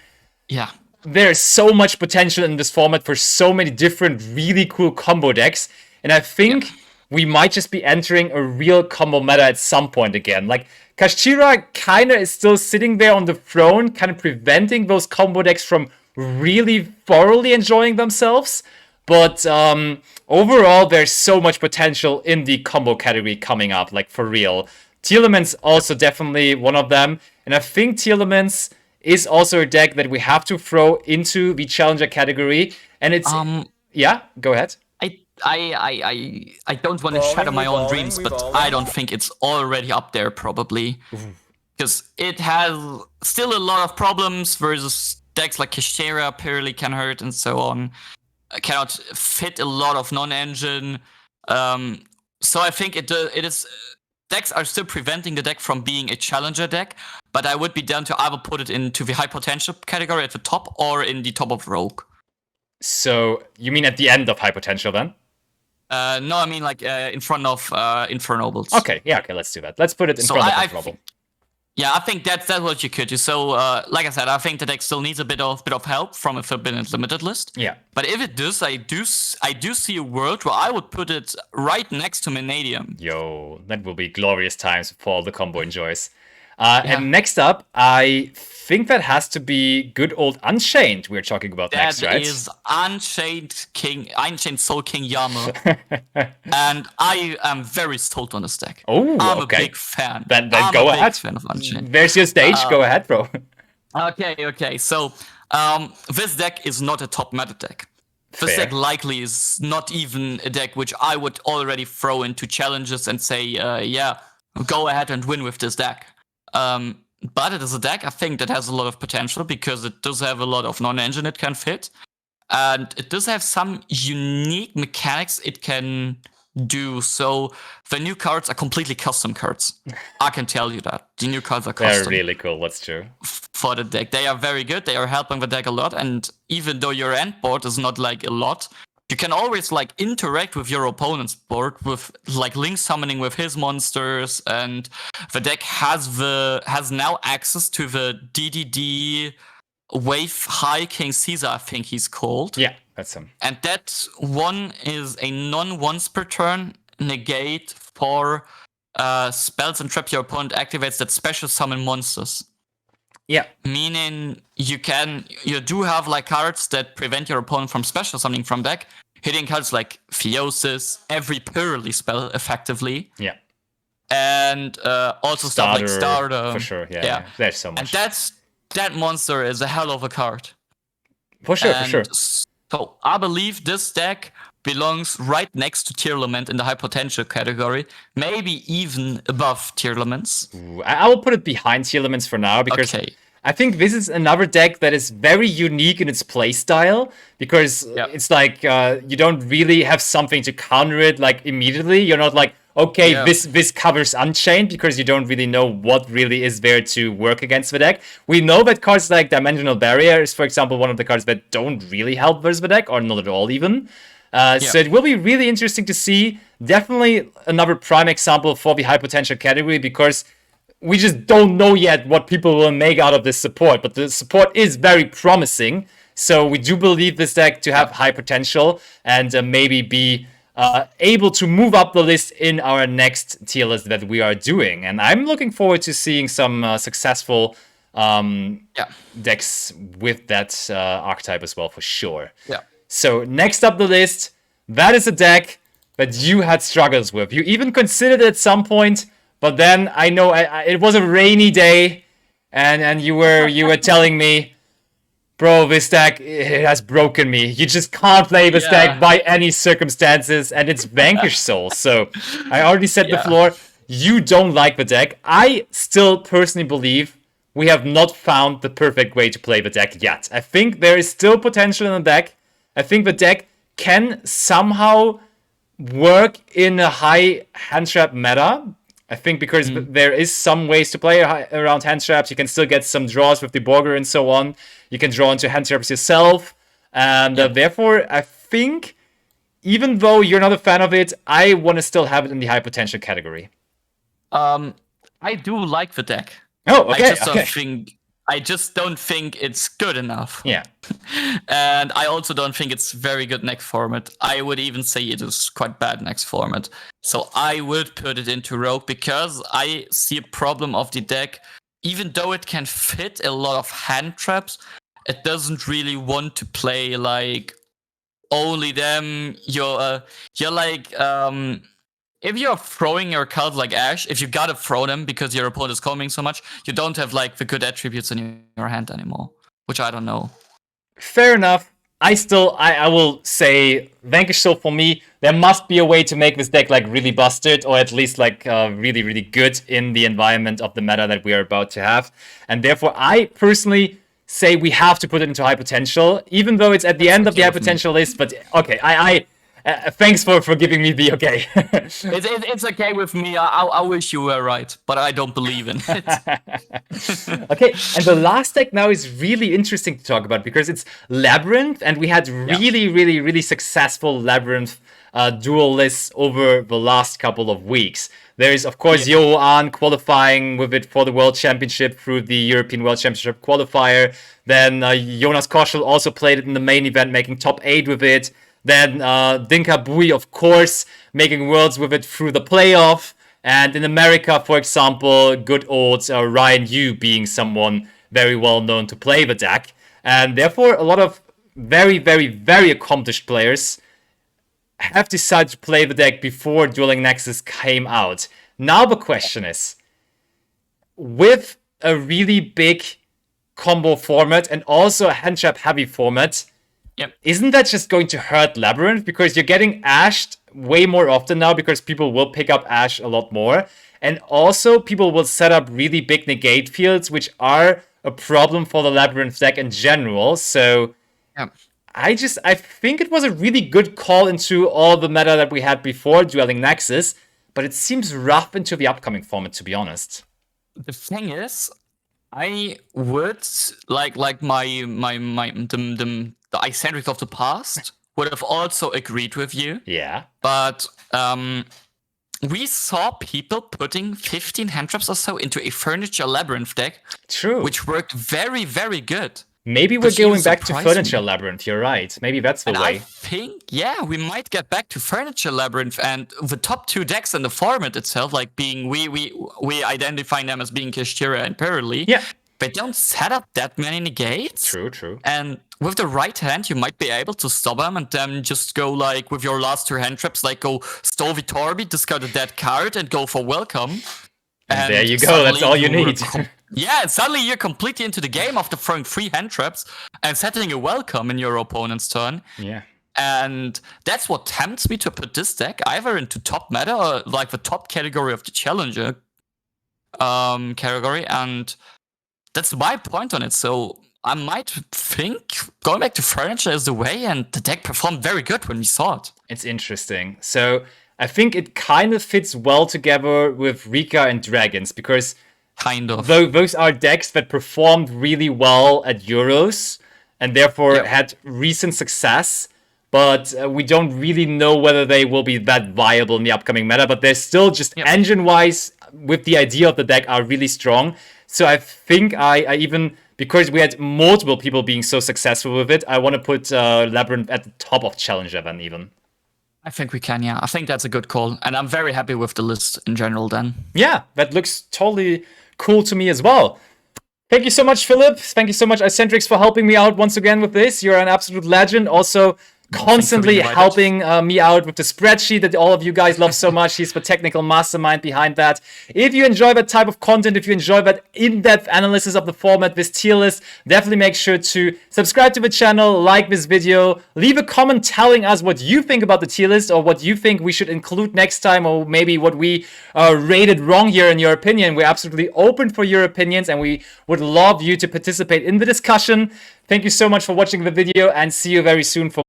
there's so much potential in this format for so many different really cool combo decks, and I think we might just be entering a real combo meta at some point again. Like, Kashira kind of is still sitting there on the throne, kind of preventing those combo decks from really thoroughly enjoying themselves. But overall, there's so much potential in the combo category coming up, like for real. Tearlament's also definitely one of them. And I think Tearlament's is also a deck that we have to throw into the challenger category. And it's... yeah, go ahead. I don't want to shatter my own dreams, but I don't think it's already up there, probably. Because it has still a lot of problems versus decks like Kishera, Purely can hurt, and so on. Cannot fit a lot of non-engine. So I think it is... decks are still preventing the deck from being a challenger deck, but I would be down to either put it into the high potential category at the top or in the top of Rogue. So, you mean at the end of high potential then? No, I mean like in front of Infernobles. Okay, let's do that. Let's put it in front of Infernoble. Yeah, I think that's what you could do. So, like I said, I think the deck still needs a bit of help from a Forbidden Limited list. Yeah. But if it does, I do see a world where I would put it right next to Vanadium. Yo, that will be glorious times for all the combo enjoys. And next up, I think that has to be good old Unchained we're talking about next, right? That is Unchained Soul King Yama. And I am very sold on this deck. Oh, I'm a big fan. Then go ahead. I'm a big fan of Unchained. There's your stage. Go ahead, bro. Okay. So, this deck is not a top meta deck. This deck likely is not even a deck which I would already throw into challenges and say, go ahead and win with this deck. But it is a deck I think that has a lot of potential because it does have a lot of non-engine it can fit. And it does have some unique mechanics it can do. So the new cards are completely custom cards. I can tell you that. The new cards are custom. They're really cool, that's true. For the deck. They are very good. They are helping the deck a lot. And even though your end board is not like a lot, you can always like interact with your opponent's board with like link summoning with his monsters, and the deck has now access to the DDD Wave High King Caesar, I think he's called. Yeah, that's him. And that one is a non-once per turn negate for spells and trap your opponent activates that special summon monsters. Yeah. Meaning you do have like cards that prevent your opponent from special summoning from deck. Hitting cards like Theosis, every Purely spell effectively. Yeah. And also stuff like Starter. For sure, yeah. There's so much. And that monster is a hell of a card. For sure. So I believe this deck belongs right next to Tearlament in the high potential category, maybe even above Tearlaments. I will put it behind Tearlaments for now because I think this is another deck that is very unique in its playstyle because it's like you don't really have something to counter it like immediately. You're not like, this covers Unchained because you don't really know what really is there to work against the deck. We know that cards like Dimensional Barrier is, for example, one of the cards that don't really help versus the deck, or not at all even. So it will be really interesting to see. Definitely another prime example for the high potential category because we just don't know yet what people will make out of this support, but the support is very promising. So we do believe this deck to have high potential and maybe be able to move up the list in our next tier list that we are doing. And I'm looking forward to seeing some successful decks with that archetype as well, for sure. Yeah. So next up the list, that is a deck that you had struggles with. You even considered at some point But then I know it was a rainy day, and you were telling me, bro, this deck, it has broken me. You just can't play this deck Yeah. by any circumstances, and it's Vanquish Soul. So I already set the Yeah. floor. You don't like the deck. I still personally believe we have not found the perfect way to play the deck yet. I think there is still potential in the deck. I think the deck can somehow work in a high hand trap meta. I think because there is some ways to play around hand traps. You can still get some draws with the Borger and so on. You can draw into hand traps yourself. And therefore, I think, even though you're not a fan of it, I want to still have it in the high potential category. I do like the deck. Oh, okay. I just don't think it's good enough. Yeah. And I also don't think it's very good next format. I would even say it is quite bad next format. So I would put it into Rogue because I see a problem of the deck. Even though it can fit a lot of hand traps, it doesn't really want to play like only them. You're like if you're throwing your cards like Ash, if you gotta throw them because your opponent is coming so much, you don't have like the good attributes in your hand anymore, which I don't know. Fair enough. I will say Vanquish Soul for me, there must be a way to make this deck like really busted, or at least like really, really good in the environment of the meta that we are about to have. And therefore, I personally say we have to put it into high potential, even though it's at the end of the high potential list. But okay, thanks for giving me the okay. It's okay with me. I wish you were right, but I don't believe in it. Okay, and the last deck now is really interesting to talk about because it's Labyrinth, and we had really, really, really successful Labyrinth dual lists over the last couple of weeks. There is, of course, Johan qualifying with it for the World Championship through the European World Championship qualifier. Then Jonas Koschel also played it in the main event, making top 8 with it. Then Dinka Bui, of course, making worlds with it through the playoff. And in America, for example, good old Ryan Yu being someone very well known to play the deck. And therefore, a lot of very, very, very accomplished players have decided to play the deck before Dueling Nexus came out. Now the question is, with a really big combo format and also a hand trap heavy format, isn't that just going to hurt Labyrinth? Because you're getting ashed way more often now because people will pick up Ash a lot more. And also people will set up really big negate fields, which are a problem for the Labyrinth deck in general. So I think it was a really good call into all the meta that we had before Dueling Nexus, but it seems rough into the upcoming format, to be honest. The thing is, I would like the eccentric of the past would have also agreed with you. Yeah. But we saw people putting 15 hand traps or so into a Furniture Labyrinth deck. True. Which worked very, very good. Maybe we're going back to Furniture Labyrinth, you're right. Maybe that's the way. I think, we might get back to Furniture Labyrinth, and the top 2 decks in the format itself, like being, we identifying them as being Kashtira and Perily. Yeah. They don't set up that many negates. True. And with the right hand, you might be able to stop them and then just go like with your last 2 hand traps, like go Stovi Torbi, discard a dead card, and go for Welcome. And there you go, that's all you need. And suddenly you're completely into the game after throwing 3 hand traps and setting a Welcome in your opponent's turn. Yeah. And that's what tempts me to put this deck either into top meta or like the top category of the Challenger category. And that's my point on it. So I might think going back to Furniture is the way, and the deck performed very good when we saw it. It's interesting. So I think it kind of fits well together with Rika and Dragons, because those are decks that performed really well at Euros and therefore had recent success, but we don't really know whether they will be that viable in the upcoming meta. But they're still just engine-wise, with the idea of the deck, are really strong. So I think I even, because we had multiple people being so successful with it, I want to put Labyrinth at the top of Challenger then even. I think we can, I think that's a good call. And I'm very happy with the list in general then. Yeah, that looks totally cool to me as well. Thank you so much, Philip. Thank you so much, Eccentrics, for helping me out once again with this. You're an absolute legend. Also, constantly invited. helping me out with the spreadsheet that all of you guys love so much. He's the technical mastermind behind that. If you enjoy that type of content, if you enjoy that in-depth analysis of the format, this tier list, definitely make sure to subscribe to the channel, like this video, leave a comment telling us what you think about the tier list or what you think we should include next time, or maybe what we rated wrong here in your opinion. We're absolutely open for your opinions and we would love you to participate in the discussion. Thank you so much for watching the video and see you very soon for